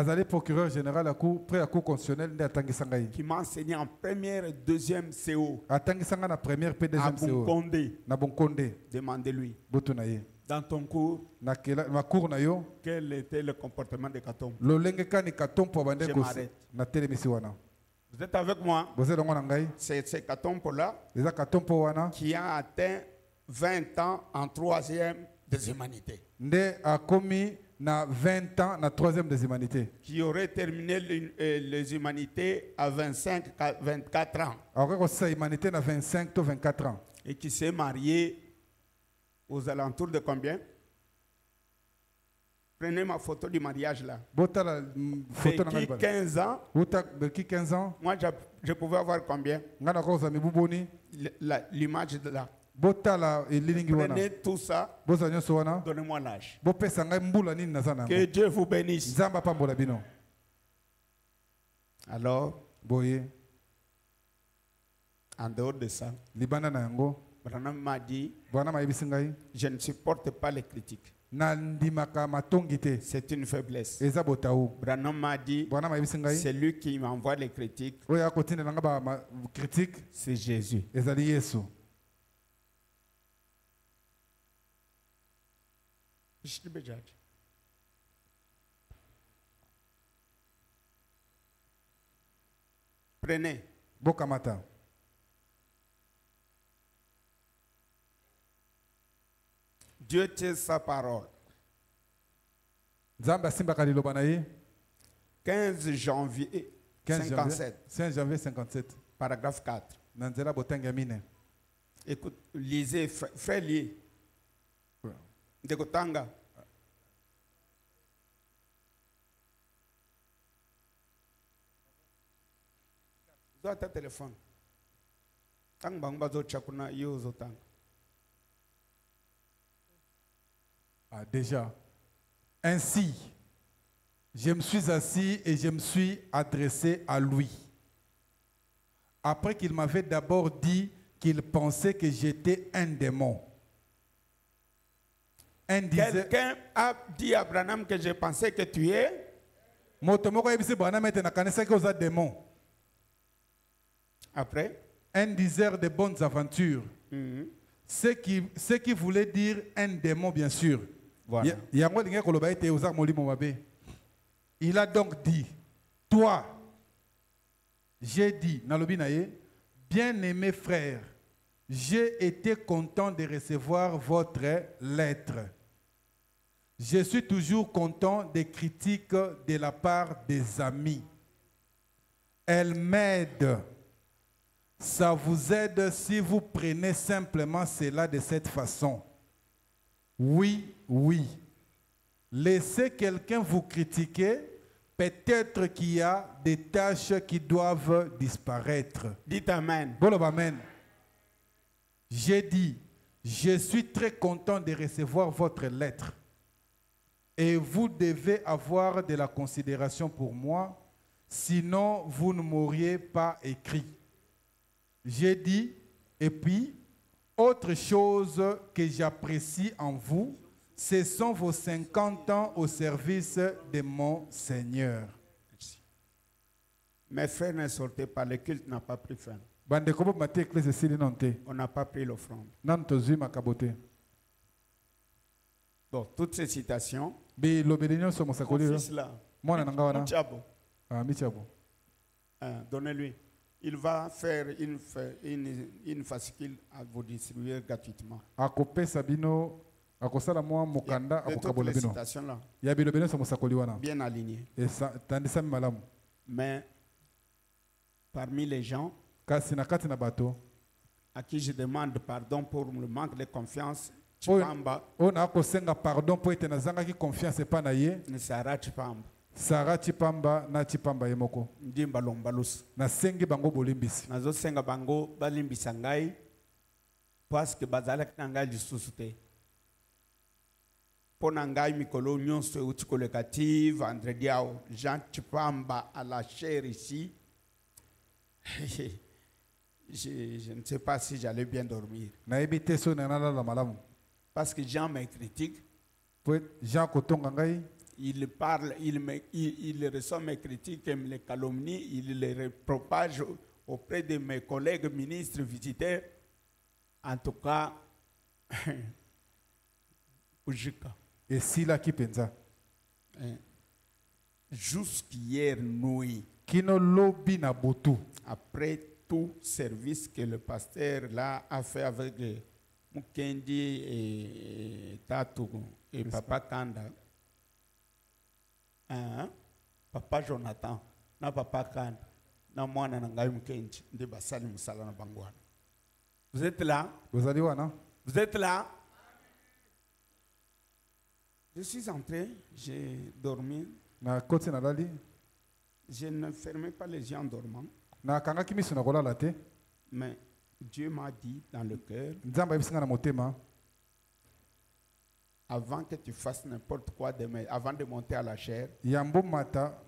Qui m'a enseigné en première et deuxième CO. À Bonkondé. Demandez-lui. Dans ton cours, quel était le comportement de Katompo? Je m'arrête. Vous êtes avec moi? C'est Katompo-là qui a atteint 20 ans en troisième des humanités. Qui aurait terminé les humanités à 24 ans. Et qui s'est marié aux alentours de combien? Prenez ma photo du mariage là. Qui 15 ans? Moi, je pouvais avoir combien? L'image de là. Prenez tout ça. Donnez-moi l'âge. Que Dieu vous bénisse. Alors, en dehors de ça, Branham m'a dit, je ne supporte pas les critiques. C'est une faiblesse. Branham m'a dit, c'est lui qui m'envoie les critiques. C'est Jésus. Prenez. Dieu tient sa parole. 15 janvier 57. 15 janvier 57. Paragraphe 4. Écoute, lisez, frère lié. De Kotanga. Dois ta téléphone. Tang bang bazo chakuna yo zotang. Ah, déjà. Ainsi, je me suis assis et je me suis adressé à lui. Après qu'il m'avait d'abord dit qu'il pensait que j'étais un démon. Quelqu'un a dit à Branham que je pensais que tu es. Après, un diseur de bonnes aventures. Ce qui voulait dire un démon, bien sûr. Voilà. Il a donc dit, toi, j'ai dit, bien-aimé frère, j'ai été content de recevoir votre lettre. Je suis toujours content des critiques de la part des amis. Elles m'aident. Ça vous aide si vous prenez simplement cela de cette façon. Oui, oui. Laissez quelqu'un vous critiquer. Peut-être qu'il y a des tâches qui doivent disparaître. Dites Amen. Bon, amen. J'ai dit, je suis très content de recevoir votre lettre. Et vous devez avoir de la considération pour moi, sinon vous ne m'auriez pas écrit. J'ai dit, et puis, autre chose que j'apprécie en vous, ce sont vos 50 ans au service de mon Seigneur. Merci. Mes frères ne sortaient pas, le culte n'a pas pris fin. On n'a pas pris l'offrande. Bon, toutes ces citations, mon fils là, donnez-lui. Il va faire une fascicule à vous distribuer gratuitement. Toutes les citations là, bien alignées. Mais parmi les gens à qui je demande pardon pour le manque de confiance, Chipamba, Sarah Chipamba na Chipamba yemoko. Ndimba lombalus. Na sengi bango bolimbisi. Nazo senga bango balimbisa ngai parce que bazalaki na ngai lisusu te. Pona ngai mikolo nyonso euti kolekati vendredi ao Jean Chipamba à la chair ici. Je ne sais pas si j'allais bien dormir. Na ebite so na la malamu. Parce que Jean me critique. Jean kotonga ngai. Il parle, il reçoit mes critiques, me les calomnie, il les propage auprès de mes collègues ministres visiteurs. En tout cas, et si la qui pensa jusqu'hier nuit, Kino lobby na botu. Après tout service que le pasteur là a fait avec Mukendi et Tatou et Papa Kanda, Papa Jonathan, na Papa Kanda, na mwana na ngai Mukendi, ndi basali musala na bangwana. Vous êtes là? Vous allez voir, non? Vous êtes là? Je suis entré, j'ai dormi. Na koti na lali. Je ne fermais pas les yeux en dormant. Na kanga kimi suna kola late. Mais Dieu m'a dit dans le cœur, Nzamba bisinga na motema, avant que tu fasses n'importe quoi demain, avant de monter à la chair, yambo mata,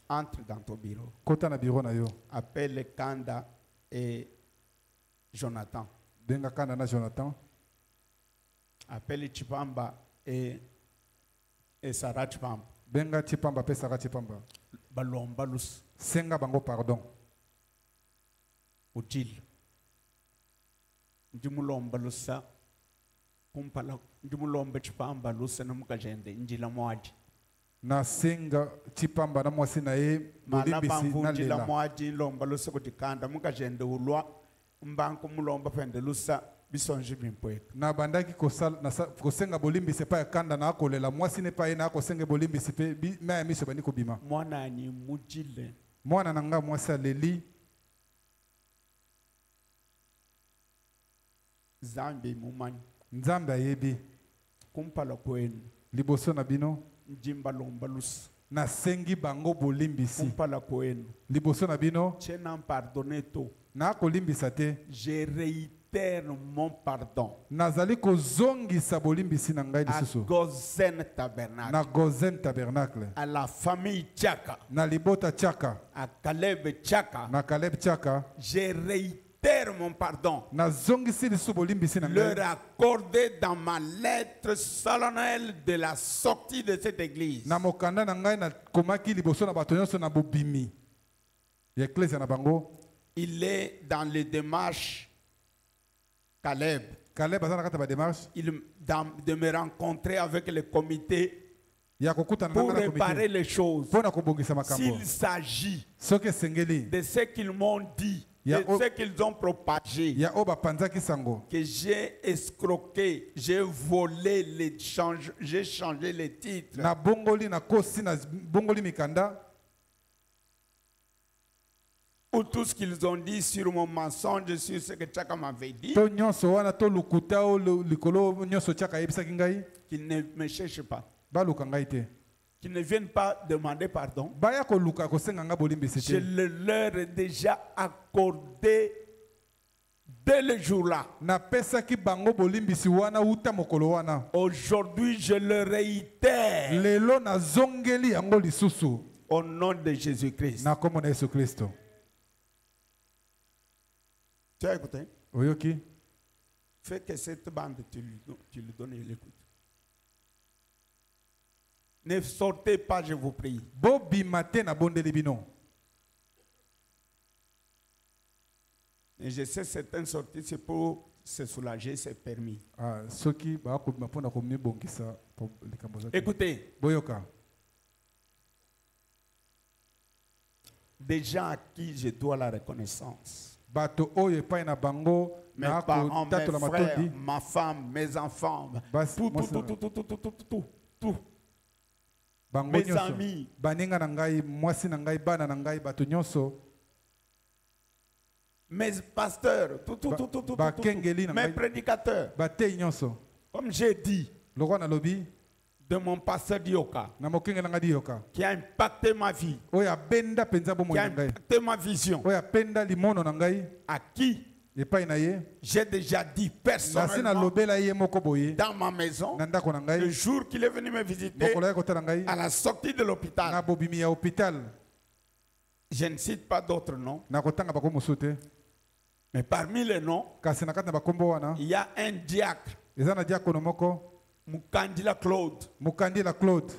entre dans ton bureau. Kota na bureau na yo. Appelle Kanda et Jonathan. Benga Kanda na Jonathan. Appelle Chipamba et Sarah Chipamba. Benga Chipamba pe Sarah Chipamba. Balombalus. Senga bango pardon. Utile. Njimulombalusa. Kumpala. Njimulombe Chipamba lusa na mukajende. Njila mwaji. Na senga Chipamba na mwasi na ye. Malaba mvu njila mwaji lombalusa kutikanda. Mukajende ulwa. Mbanku mulomba pende lusa. Bisonji bimpweka. Na bandaki kosenga bolimbi se pa kanda na akolela mwasi ne pa ye na akosenga bolimbi se pe ma miso bani kobima. Mwana ni mujile. Mwana nanga mwasi aleli. Zambi mumani. Nzambe ayebi. Kumpala kwenu. Liboso na bino. Njimba lombalus. Na sengi bango bolimbisi. Kumpala kwenu. Liboso na bino. Chena pardonné to. Na kolimbisa te. J'ai réitéré mon pardon. Nazali kozongisa bolimbisi na ngai À lisusu. Gozen Tabernacle. Na Gozen Tabernacle. À la famille Tchaka. Na libota Tchaka. À Caleb Tchaka. Na Caleb Tchaka. Je réitère mon pardon. Na zongisi lisusu bolimbisi na ngai. Leur accorder dans ma lettre solennelle de la sortie de cette église. Na mokanda na ngai na komaki liboso na bato nyonso na bobimi. Ya ecclesia na bango. Il est dans les démarches, Caleb. Caleb aza na kati ya démarche. De me rencontrer avec le comité Ya kokutana pour na réparer les choses. Pona kobongisa makambo. S'il s'agit Soki sengeli. de ce qu'ils m'ont dit, de ce qu'ils ont propagé, ya oba panzaki sango. Que j'ai escroqué, j'ai volé j'ai changé les titres. Na bongoli na kosi na bongoli mikanda. Ou tout ce qu'ils ont dit sur mon mensonge, sur ce que Tchaka m'avait dit. To nyonso wana to lukuta o likolo nyonso Tchaka yebisaki ngai. Qu'ils ne me cherchent pas. Ba luka ngai te. Qu'ils ne viennent pas demander pardon. Ba ya ko luka ko senga nga bolimbisi te. Je leur ai déjà accordé dès le jour-là. Na pesaki bango bolimbisi wana uta mokolo wana. Aujourd'hui, je le réitère. Lelo na zongeli yango lisusu. Au nom de Jésus-Christ. Na kombo na Yesu Kristo. Tu as écouté? Oui, ok. Fais que cette bande, tu lui donnes et l'écoute. Ne sortez pas, je vous prie. Bobi matin na bondeli bino. Et je sais certaines sorties, c'est pour se soulager, c'est permis. Ah, soki ba ko mapona ko mibongisa po likambo zaki. Écoutez. Boyoka. Des gens à qui je dois la reconnaissance. Bato oyo epai na bango mes parents, mes frères, ma femme, mes enfants, tout. Mes amis, baninga na ngai, mwasi na ngai, bana na ngai, bato nyonso. Mes pasteurs, tout. Mes prédicateurs. Batei nyonso. Comme j'ai dit, lokwa na lobi de mon pasteur Dioka, qui a impacté ma vie, qui a impacté ma vision, à qui j'ai déjà dit personnellement dans ma maison, le jour qu'il est venu me visiter, à la sortie de l'hôpital. Je ne cite pas d'autres noms, mais parmi les noms, il y a un diacre, Mukandila Claude,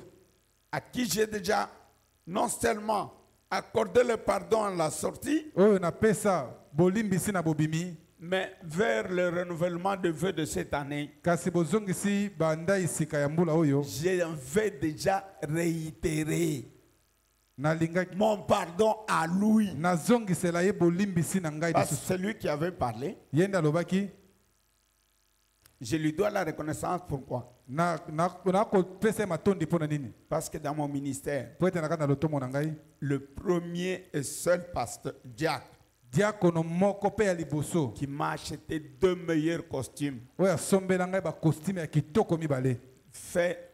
à qui j'ai déjà non seulement accordé le pardon à la sortie, mais vers le renouvellement de vœux de cette année, je vais déjà réitérer mon pardon à lui. Parce que c'est lui qui avait parlé. Je lui dois la reconnaissance. Pourquoi? Parce que dans mon ministère, le premier et seul pasteur, diacre, qui m'a acheté 2 meilleurs costumes, fait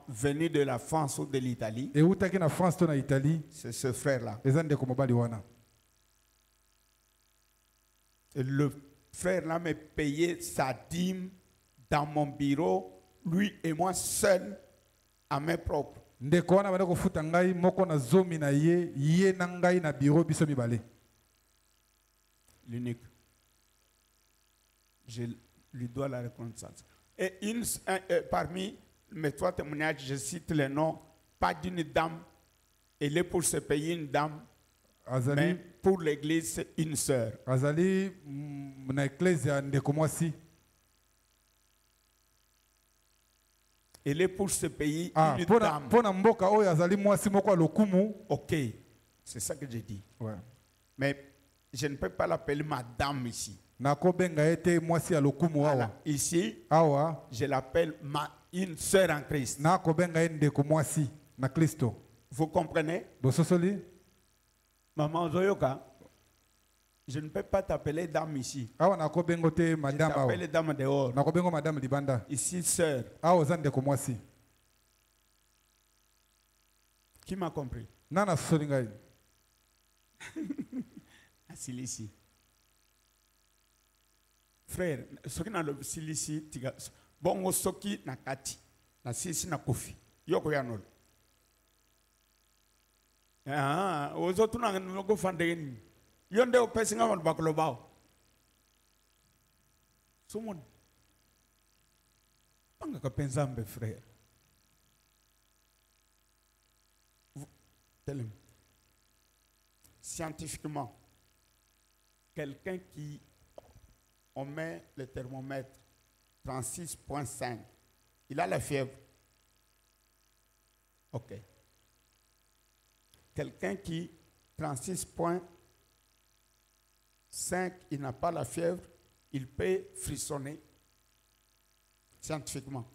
venu de la France ou de l'Italie, c'est ce frère-là. Le frère-là m'a payé sa dîme dans mon bureau, lui et moi seul, à main propre. L'unique. Je lui dois la reconnaissance. Et parmi mes 3 témoignages, je cite les noms, pas d'une dame, elle est pour se payer une dame, mais pour l'église, c'est une sœur. Elle est pour ce pays une dame. Ok, c'est ça que j'ai dit. Ouais. Mais je ne peux pas l'appeler madame ici. Ici, je l'appelle une sœur en Christ. Vous comprenez? Maman Zoyoka, je ne peux pas t'appeler dame ici. Je t'appelle dame dehors. Ici, sœur. Qui m'a compris? Assis ici. frère, ce qui n'a le silisi, bon, au soki na kati, na sisi na kofi, yoko ya nol. Ah, aux autres na ngo fandeni. Yonde o pesinga wal baklobao. Sumon. Panga ka pensambe frère. Scientifiquement, quelqu'un qui, on met le thermomètre 36,5, il a la fièvre. Ok. Quelqu'un qui, 36,5, il n'a pas la fièvre, il peut frissonner scientifiquement.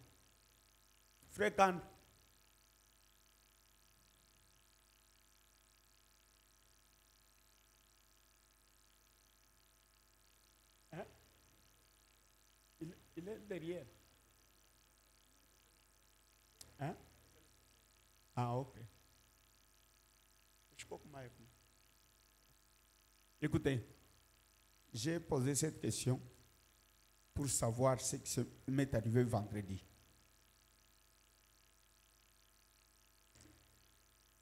Fréquent. Il est derrière. Hein? Ah, ok. Je crois que écoutez, j'ai posé cette question pour savoir ce qui m'est arrivé vendredi.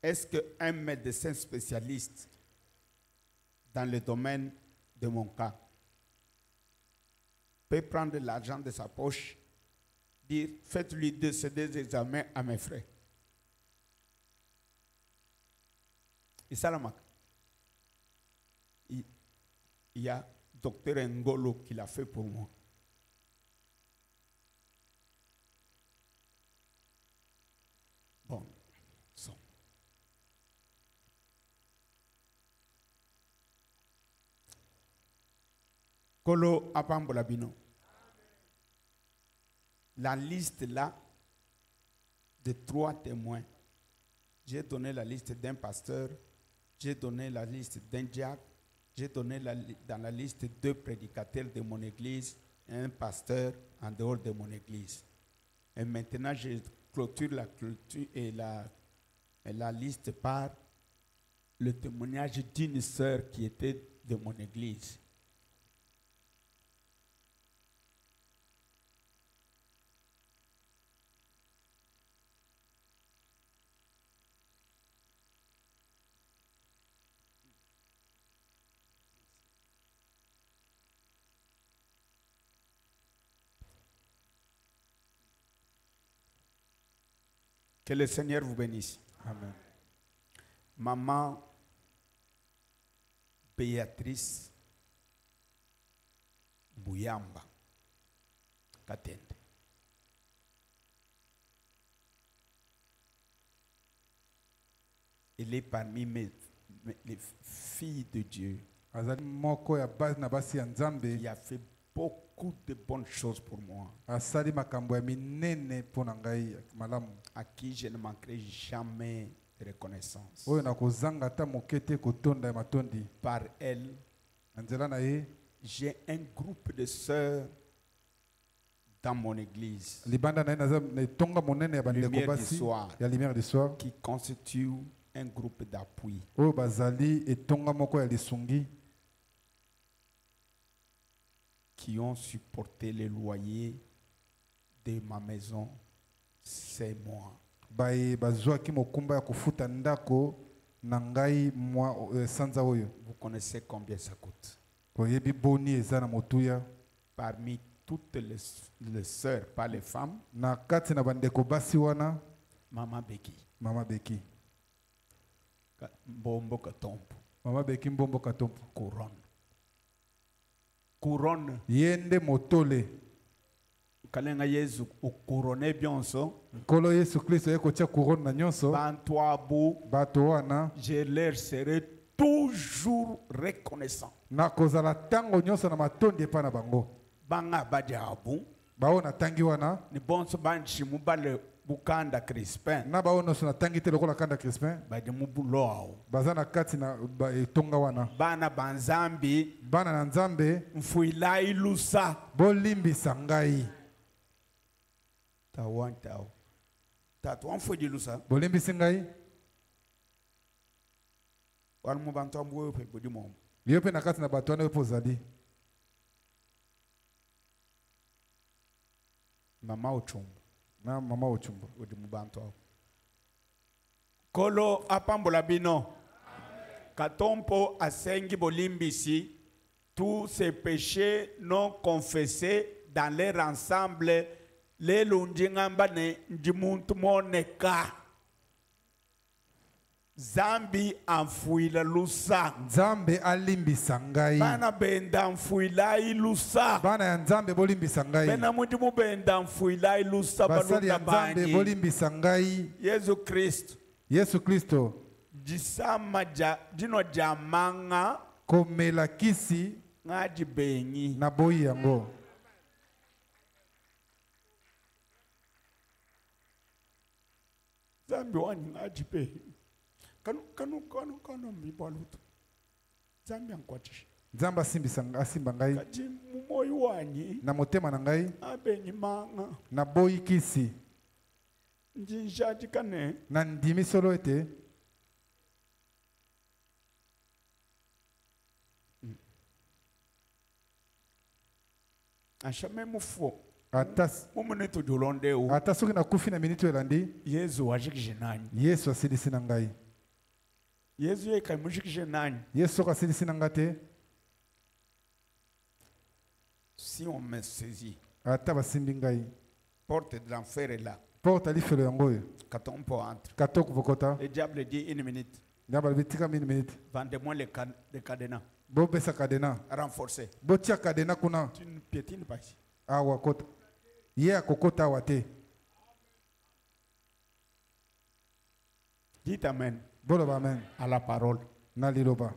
Est-ce qu'un médecin spécialiste dans le domaine de mon cas peut prendre l'argent de sa poche, dire faites-lui ces deux examens à mes frais? Et ça, il y a docteur Ngolo qui l'a fait pour moi. Bon, so. Kolo Apambolabino. La liste là de 3 témoins. J'ai donné la liste d'un pasteur, j'ai donné la liste d'un diacre, j'ai donné dans la liste 2 prédicateurs de mon église et un pasteur en dehors de mon église. Et maintenant, je clôture la clôture et la liste par le témoignage d'une sœur qui était de mon église. Que le Seigneur vous bénisse. Amen. Maman Béatrice Bouyamba Katende. Elle est parmi les filles de Dieu. Il a fait beaucoup de bonnes choses pour moi, à qui je ne manquerai jamais de reconnaissance. Par elle, j'ai un groupe de sœurs dans mon église, Lumière du Soir, qui constitue un groupe d'appui. Qui ont supporté les loyers de ma maison, c'est moi. Vous connaissez combien ça coûte? Parmi toutes les sœurs, pas les femmes, Maman Beki. Mbombo Katompo. Couronne. Yende motole. Kalenga Yesu couronné bionso. Kolo Yesu Kristo yeko tia couronne na nyonso. Bantoabu. Batoana. Je leur serai toujours reconnaissant. Na kozala tango nyonso na matondi pa na bango. Banga bajabu. Baona tangi wana. Ni bonso banchi mubale Bukanda Crispin. Na baona so na tangi te lokola Kanda Crispin. Baje mubulo. Bazana kati na tonga wana. Bana banzambi. Bana na nzambe. Mfuila ilusa. Bolimbisa ngai. Tawantao. Tatuan fudi ilusa. Bolimbisa ngai. Walmu bantu amwe pe bodi mom. Yope na kati na batwana yopo zali. mama uchumba na mama uchumba udi mubantu kolo apambola bino katompo asengi bolimbisi tous ces péchés non confessés dans leur ensemble les lunjingamba ne njimuntu moneka zambi anfuila lusa nzambe alimbisa ngai bana benda anfuila ilusa bana ya nzambe bolimbisa ngai bena mundi mubenda anfuila ilusa basali ya balunda nzambe banyi bolimbisa ngai Yesu Kristo Kristo dino jamanga komela kisi ngaji benyi na boyi yango zambi wani ngaji benyi kanu mbibaluto zambi ankwatisha nzambe asimba ngai kati mumoyi wanyi na motema na ngai abenyi manga na boyi kisi njinjaji kane na ndimi solo ete ashame mufuo ata jolondeo ata soki nakufi na miniti elandi Yesu wajikije nani Yesu asilisi na ngai Yesu yekai mujikije nani Yesu soki asilisi na nga te si on me saisit ata basimbi ngai porte de l'enfer est là porte alifelo yango oyo quand on peut entrer katoko vokota le diable dit une minute ngaba bitika minute vendez-moi les cadenas bopesa kadena renforcé botia kadena kuna tu ne piétines pas ici awa kota ye akokota awa te dites amen boloba amen à la parole na liloba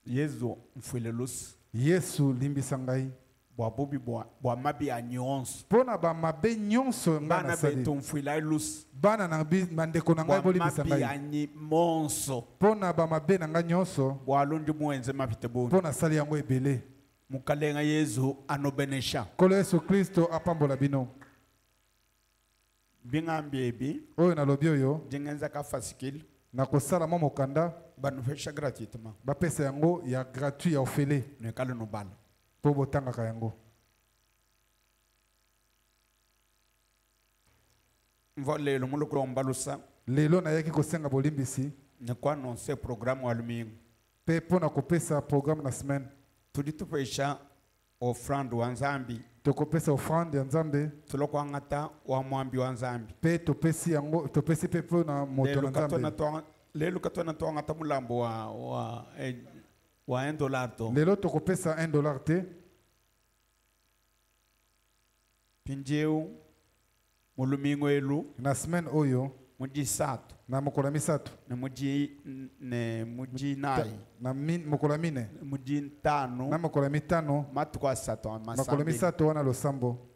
Yesu mfuile lusi Yesu limbisa ngai bwabubi bwa mabi ya nyonso mpona bamabe nyonso ngai bana nasali beto mfuila lusi bana na bandeko na ngai bolimbisa mabi ya ngai monso mpona bamabe na ngai nyonso bwalundi muenze mapite boni mpo nasali yango ebele mukalenga Yesu anobenesha kolo Yesu Kristo apambola bino bingambi ebi oyo nalobi oyo jingenza ka fasikili nakosala mwa mokanda banufesha gratuitement bapesa yango ya gratuit ya ofele nekalo no bala mpo botangaka yango mvolelo mulukulu ombalusa lelo nayaki kosenga bolimbisi nekwa annonce programme wa lumingo mpe mpo na kopesa programme na semaine tudi tupesha offrande wa nzambi tokopesa offrande ya nzambe tulokwangata wa mwambi wa nzambi mpe topesi yango topesi mpe mpo na moto na nzambe lelo katona twangata mulambo wa $1 to lelo tokopesa $1 te pinjeu mulumingo elu na semaine oyo muji sato na mokolo misato na muji nai na mokolo mine muji ntano na mokolo mitano matuko sato amasambe mokolo misato wana losambo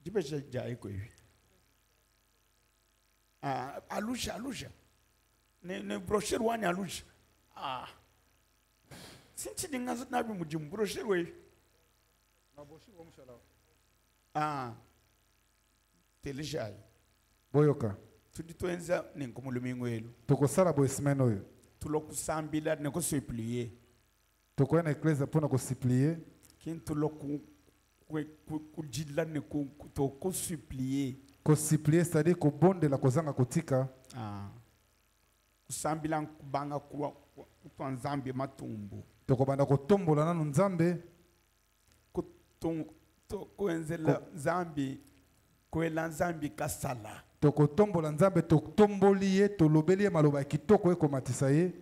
dibesha jai ko hivi alusha ne brochure wani alusha sinchi dingazo nabi muji brochure we na brochure wamshala telejai boyoka tudi twenza ninkumulumingo elu tokosala boye semaine oyo tulokusambila nekosuplier tokoya na eklezia mpona kosuplie kintu kujila tokosuplier kosuplie c'est-à-dire kobondela kozanga kotika kusambila nkubanga kutwa nzambe matumbu tokobanda kotombola nanu nzambe kuenzela nzambi kwela nzambi kasala tokotombola nzambe totomboli ye tolobeli ye maloba ya kitoko ekomatisa ye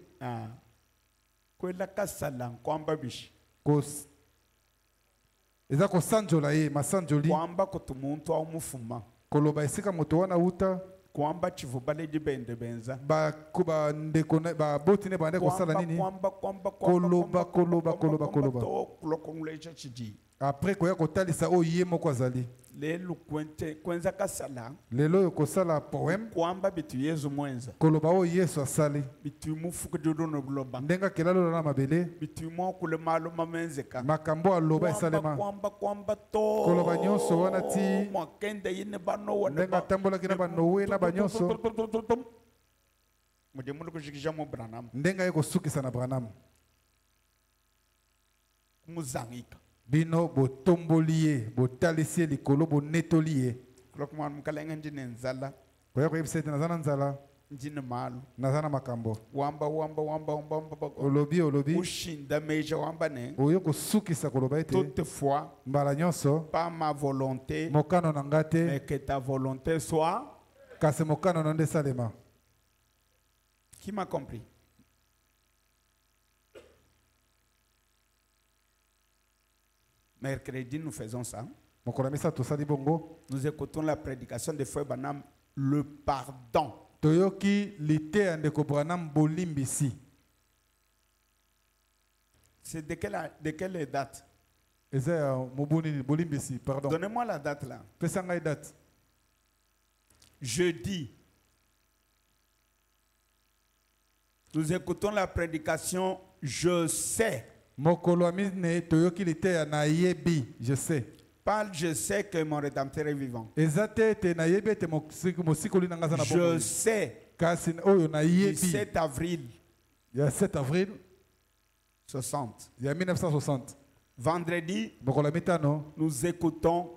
kwela kasala nkwamba bishi eza kosanjola ye masanjoli kwamba kutu muntu aumufuma koloba esika moto wana uta kwamba chivuba ledi bende benza bandeko baboti ne bande kosala nini koloba après koya kotalisa oyo ye moko azali lelo kwenza kasala lelo oyo kosala poème kwamba bitu Yesu mwenza koloba oyo Yesu asali bitu mufuku dodo no buloba ndenga kelalo na mabele bitu mo kule malo mamenzeka makambo aloba esalema kwamba to koloba nyonso wana ti mwakende yine bano wana ndenga tambolaki na banowe na banyonso muje mulu kushikisha mo Branham ndenga ye kosukisa na Branham kumuzangika Bino bo tombolier, bo talisie likolo bo netolier. Krokman mkalenga njine nzala. Kwa hiyo ibsete nazana nzala. Njine malu. Nazana makambo. Wamba. Olobi. Ushinda meja wamba ne. Oyo kosukisa koloba ete. Toutefois. Mbala nyonso. Pas ma volonté. Mokano nangate. Mais que ta volonté soit. Kase mokano nande salema. Qui m'a compris? Mercredi, nous faisons ça. Nous écoutons la prédication de Frère Branham, le pardon. C'est de quelle date? Donnez-moi la date là. Jeudi. Nous écoutons la prédication, je sais. Je sais. Parle, je sais que mon Rédempteur est vivant. Je sais. Du 7 avril. Il y a 7 avril. 60. Il y a 1960. Vendredi, nous écoutons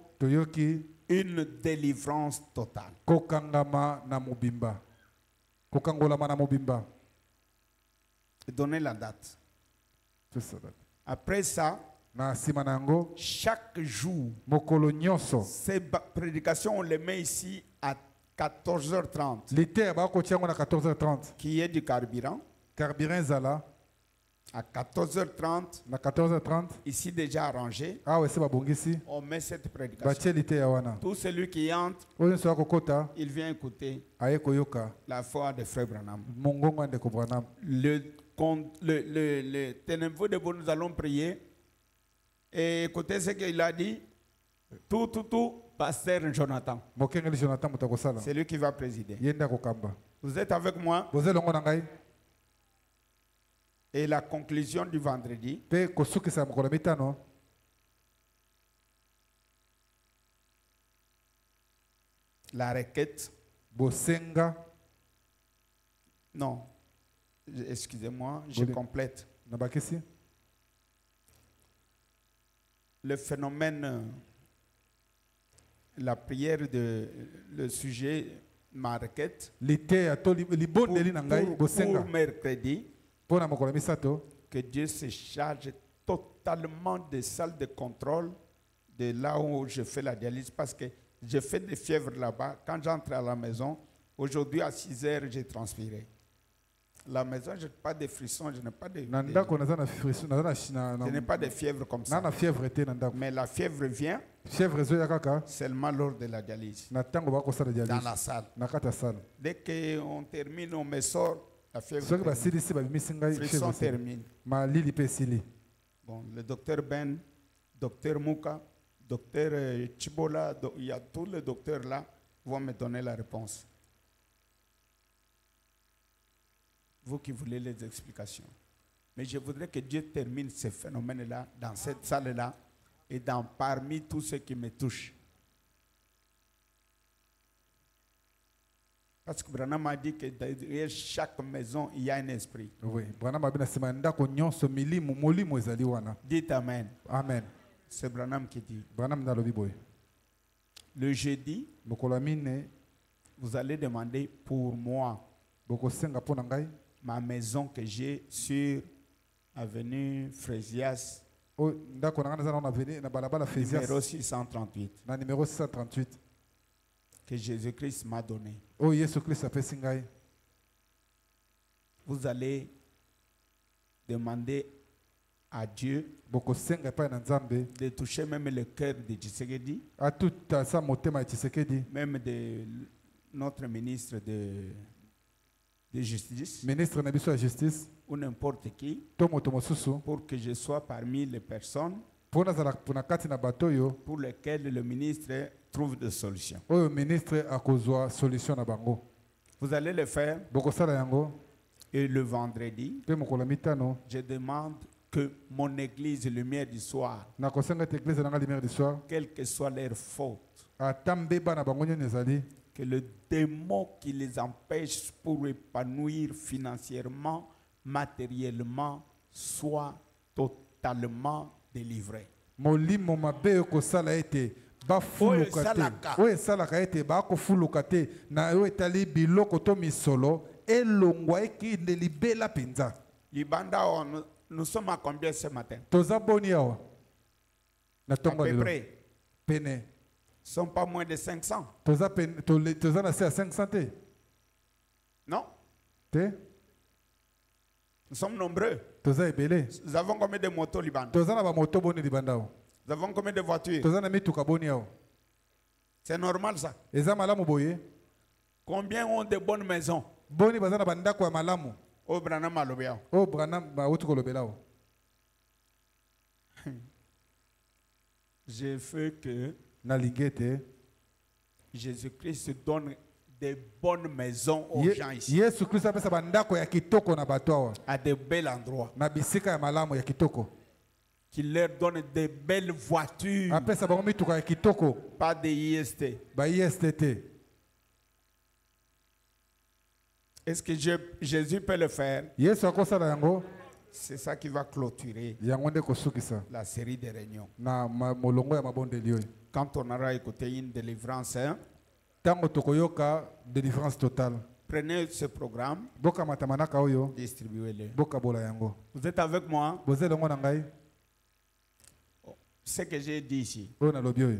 une délivrance totale. Donnez la date. Après ça, chaque jour, ces prédications, on les met ici à 14h30. Qui est du carburant. À 14h30, ici déjà arrangé, on met cette prédication. Tout celui qui entre, il vient écouter la foi de Frère Branham. Le ténébreux de nous allons prier. Et écoutez ce qu'il a dit. Tout, pasteur Jonathan. C'est lui qui va présider. Vous êtes avec moi? Et la conclusion du vendredi. La requête. Non. Excusez-moi, je complète. Le phénomène, la prière de le sujet, ma requête. Pour mercredi. Que Dieu se charge totalement des salles de contrôle de là où je fais la dialyse parce que je fais des fièvres là-bas. Quand j'entre à la maison, aujourd'hui à 6 heures, j'ai transpiré. La maison, je n'ai pas de frissons, je n'ai pas de fièvre comme ça. Mais la fièvre vient seulement lors de la dialyse. Dans la salle. Dès qu'on termine, on me sort. La fièvre frisson termine. Bon, le docteur Ben, docteur Mouka, docteur Chibola, il y a tous les docteurs là vont me donner la réponse. Vous qui voulez les explications. Mais je voudrais que Dieu termine ces phénomènes-là dans cette salle-là et parmi tous ceux qui me touchent. Parce que Branham a dit que derrière chaque maison, il y a un esprit. Oui. Dites Amen. Amen. C'est Branham qui dit. Le jeudi, vous allez demander pour moi ma maison que j'ai sur avenue Frésias, numéro 638. Que Jésus-Christ m'a donné. Vous allez demander à Dieu de toucher même le cœur de Tshisekedi, même de notre ministre de justice, ou n'importe qui, pour que je sois parmi les personnes pour lesquelles le ministre trouve des solutions. Vous allez le faire. Et le vendredi, je demande que mon église lumière du soir, quelles que soient leurs fautes, que le démon qui les empêche pour épanouir financièrement, matériellement, soit totalement délivré. molimo mabe kosala ete bafuluka te oyo esalaka ete bakofuluka te na oyo etali biloko to misolo elongwa ekinde libela mpenza. Libanda, nous sommes à combien ce matin? Toza boni awa na tongo à peu lelo près. pene Sont pas moins de 500. toza na se à 500 te Non? te Nous sommes nombreux. toza ebele Nous avons combien de motos Liban? toza na bamoto boni libanda awa Nous avons combien de voitures? toza na mituka boni awa C'est normal ça. eza malamu boye Combien ont de bonnes maisons? boni baza na bandako ya malamu Au Branham Malobia. oyo Branham bauti kolobela awa. Je veux que nalingi ete Jésus-Christ donne des bonnes maisons aux gens ici. Yesu Kristo apesa bandako ya kitoko na bato awa À de bels endroits. na bisika ya malamu ya kitoko Qu'il leur donne de belles voitures. apesa bango mituka ya kitoko Pas de IST. ba IST te. Est-ce que Jésus peut le faire? Yesu akosala yango C'est ça qui va clôturer yango nde kosukisa la série des réunions. na molongo ya mabondeli oyo Quand on aura écouté une délivrance, hein, ntango tokoyoka délivrance totale prenez ce programme, bokamata manaka oyo distribuez-le. bokabola yango Vous êtes avec moi? boza elongo na ngai Ce que j'ai dit ici, oyo nalobi oyo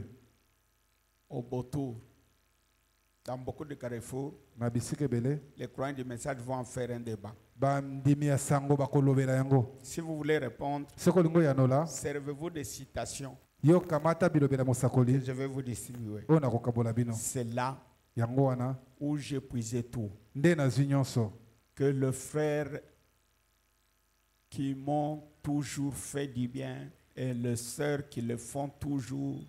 au Botour, dans beaucoup de carrefours, na bisika ebele les croyants du message vont en faire un débat. bandimi ya sango bakolobela yango Si vous voulez répondre, soki olingo yanola servez-vous des citations yo kamata bilobela que mosakoli je vais vous distribuer. oyo nakokabola bino C'est là yango wana où j'ai puisé tout. nde nazwi nyonso Que le frère qui m'ont toujours fait du bien et les sœurs qui le font toujours,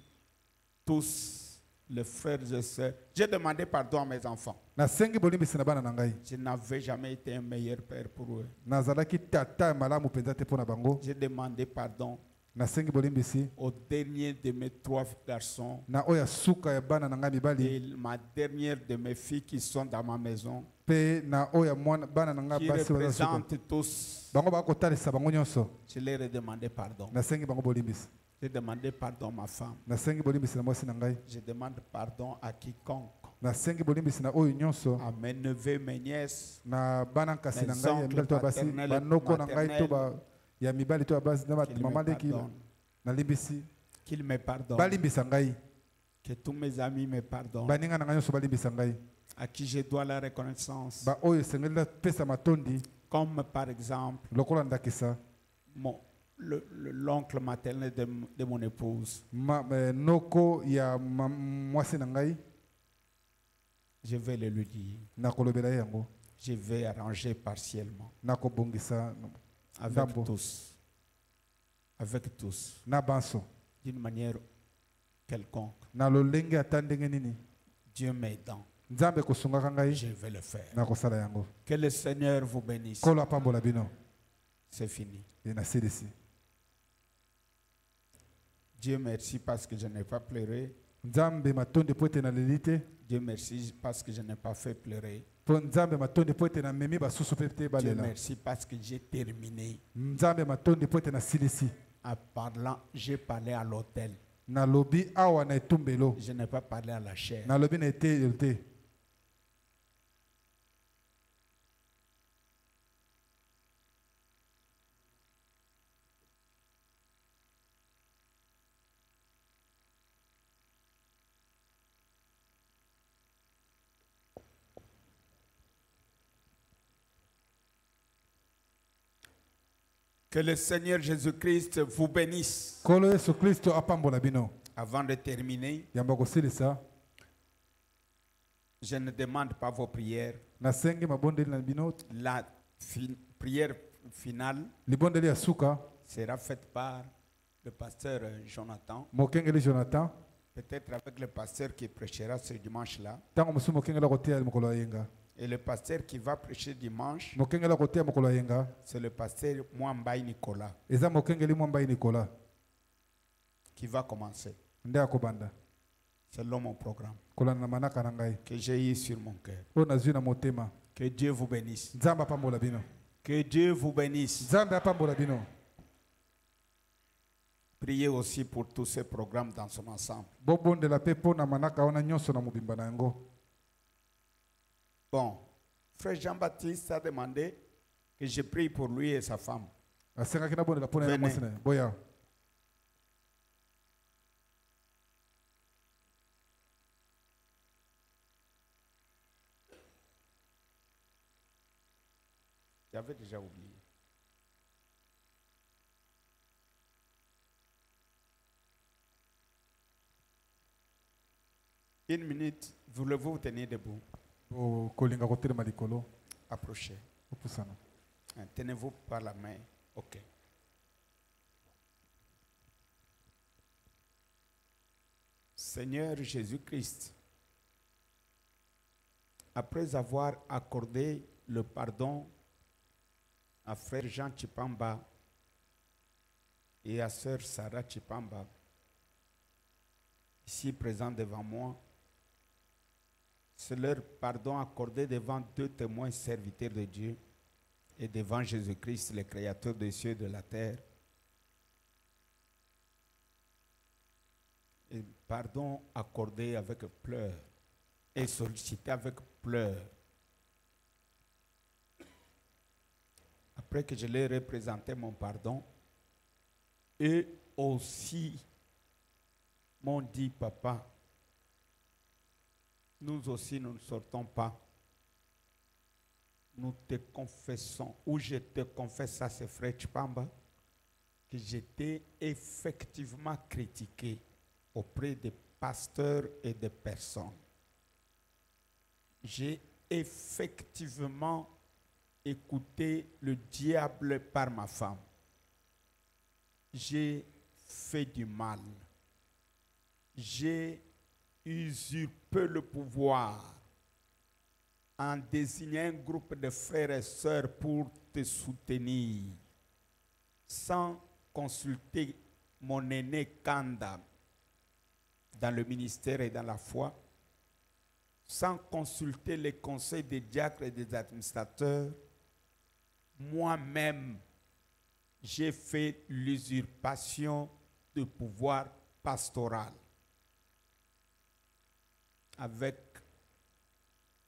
tous les frères et sœurs. J'ai demandé pardon à mes enfants. nasengi bolimbisi na bana na ngai Je n'avais jamais été un meilleur père pour eux. nazalaki tata ya malamu mpenza te mpo na bango J'ai demandé pardon nasengi bolimbisi au dernier de mes 3 garçons na oyo ya suka ya bana na ngai mibali et ma dernière de mes filles qui sont dans ma maison, mpe na oyo ya bana na ngai qui basi baza suka représentent tous. bango bakotalisa bango nyonso Je leur ai demandé pardon. nasengi bango bolimbisi J'ai demandé pardon à ma femme. nasengi bolimbisi na mwasi na ngai Je demande pardon à quiconque. nasengi bolimbisi na oyo nyonso À mes neveux, mes nièces, na bana nkasi na mes ngai ya oncles mibali to ya basi paternels, banoko na ngai to maternels, ya mibali to ya basi na qu'ils mama me leki pardonnent. nalimbisi Qu'ils me pardonnent. balimbisa ngai Que tous mes amis me pardonnent. baninga na ngai nyonso balimbisa ngai À qui je dois la reconnaissance. baoyo esengeli napesa matondi Comme par exemple lokola ndakisa l'oncle maternel de mon épouse. noko ya mwasi na ngai Je vais le lui dire. nakolobela ye yango Je vais arranger partiellement. nakobongisa Avec ndambo tous. Avec tous. na banso D'une manière quelconque. na lolenge ata ndenge nini Dieu m'aidant. nzambe ekosungaka ngai Je vais le faire. nakosala yango Que le Seigneur vous bénisse. kolo apambola bino C'est fini. e nasilisi Dieu merci parce que je n'ai pas pleuré. nzambe matondi po ete naleli te Dieu merci parce que je n'ai pas fait pleurer. mpo nzambe matondi po ete namemi basusu mpe te Dieu balela merci parce que j'ai terminé. nzambe matondi po ete nasilisi En parlant, j'ai parlé à l'autel. nalobi awa na etumbelo Je n'ai pas parlé à la chair. nalobi na eteyelo te Que le Seigneur Jésus-Christ vous bénisse. kolo yesu kristo apambola bino Avant de terminer, yamba kosilisa je ne demande pas vos prières. nasengi mabondeli na bino La prière finale libondeli ya suka sera faite par le pasteur Jonathan, mokengeli jonathan peut-être avec le pasteur qui prêchera ce dimanche-là. ntango mosusu mokengeli akoteya mokolo ya yenga Et le pasteur qui va prêcher dimanche, mokengeli akoteya mokolo ya yenga c'est le pasteur Mwambai Nicolas eza mokengeli mwambai nikola qui va commencer, nde akobanda selon mon programme kolanda na manaka na ngai que j'ai eu sur mon cœur. oyo nazwi na motema Que Dieu vous bénisse. nzambe apambola bino Que Dieu vous bénisse. nzambe apambola bino Priez aussi pour tous ces programmes dans son ensemble. Bon, frère Jean-Baptiste a demandé que je prie pour lui et sa femme. Venez. J'avais déjà oublié. Une minute, voulez-vous vous tenir debout? Approchez. Tenez-vous par la main. Ok. Seigneur Jésus-Christ, après avoir accordé le pardon à frère Jean Chipamba et à sœur Sarah Chipamba, ici présent devant moi, c'est leur pardon accordé devant deux témoins serviteurs de Dieu et devant Jésus-Christ, le Créateur des cieux et de la terre. Et pardon accordé avec pleurs et sollicité avec pleurs. Après que je leur ai présenté mon pardon, eux aussi m'ont dit, papa, nous aussi nous ne sortons pas. Nous te confessons, ou je te confesse à ce frère Chipamba, que j'étais effectivement critiqué auprès des pasteurs et des personnes. J'ai effectivement écouté le diable par ma femme. J'ai fait du mal. J'ai usurpé le pouvoir en désignant un groupe de frères et sœurs pour te soutenir, sans consulter mon aîné Kanda dans le ministère et dans la foi, sans consulter les conseils des diacres et des administrateurs. Moi-même, j'ai fait l'usurpation du pouvoir pastoral avec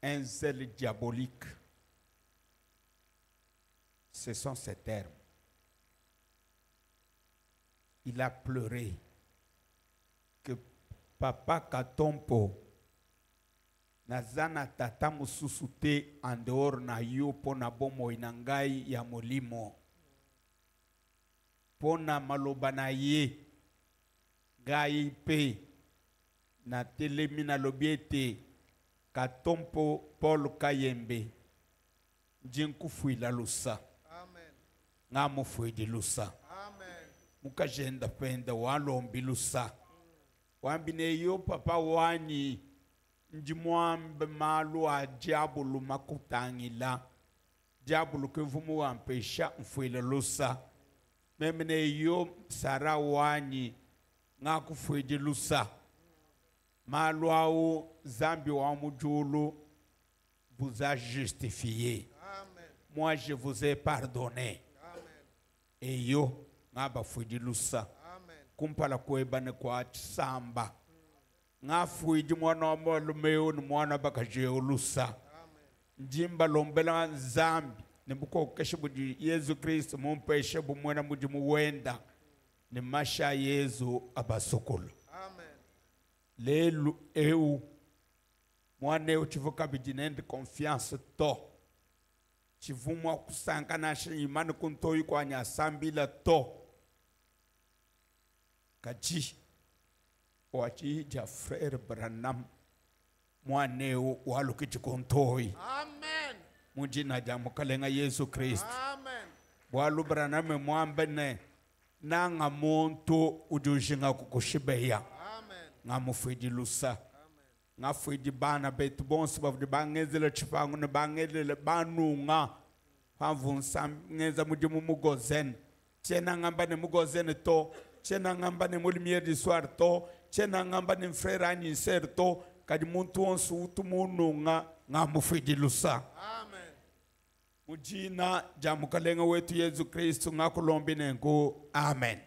un zèle diabolique. Ce sont ces termes. Il a pleuré que Papa Katompo nazana tata mususu te en dehors na yo pona bomo inangai ya molimo pona maloba na ye gai pe na telemi na lobiete Katompo Paul Kayembe njinku fuila lusa. Amen. Ngamo fuidi lusa. Amen. Mukajenda penda walombi lusa. Wambine yo papa wani njimwambe malu a diabolo makutangila. Diabolo que vous m'empêchez mfuila lusa. Memene yo Sara wani ngaku fuidi lusa. Malouao Zambi wa Mujulu vous a justifié. Amen. Moi je vous ai pardonné. Amen. Et yo ngaba fuidi lusa. Amen. Kumpala kwebane kwa samba. Nga fuidi mwana molumeo ni mwana bakaje lusa. Amen. Njimba lombela Zambi nibuko keshibuji Yesu Kristo mumpeshe bumwana mujimu wenda ni masha Yesu abasokolo. Lelu eu mwane eu tive cabidine de confiança to tive uma kusanga na imani kuntoi kwa nyasambila to kaji wachi ja frère Branham mwane eu waluki kuntoi. Amen. Mujina jamu kalenga Yesu Kristo. Amen. Walu Branham mwambene nanga monto ujushinga kukushibeya. Ngamo fuidi lusa. Nga fuidi bana betu bonsi bavudi bangezele chipangu ne bangezele banunga. Pavunsa ngeza mujimu mugozen. Chena ngamba ne mugozen to. Chena ngamba ne mulimier di soir to. Chena ngamba ne frère anniser to. Kadi muntu onsu utu mununga. Ngamo fuidi lusa. Amen. Mujina jamukalenga wetu Yesu Kristo ngakulombi nengo. Amen.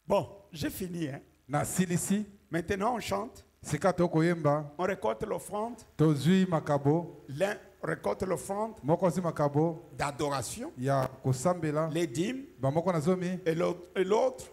Bon, j'ai fini. Hein? Maintenant, on chante. On récolte l'offrande. L'un récolte l'offrande d'adoration, les dîmes, et l'autre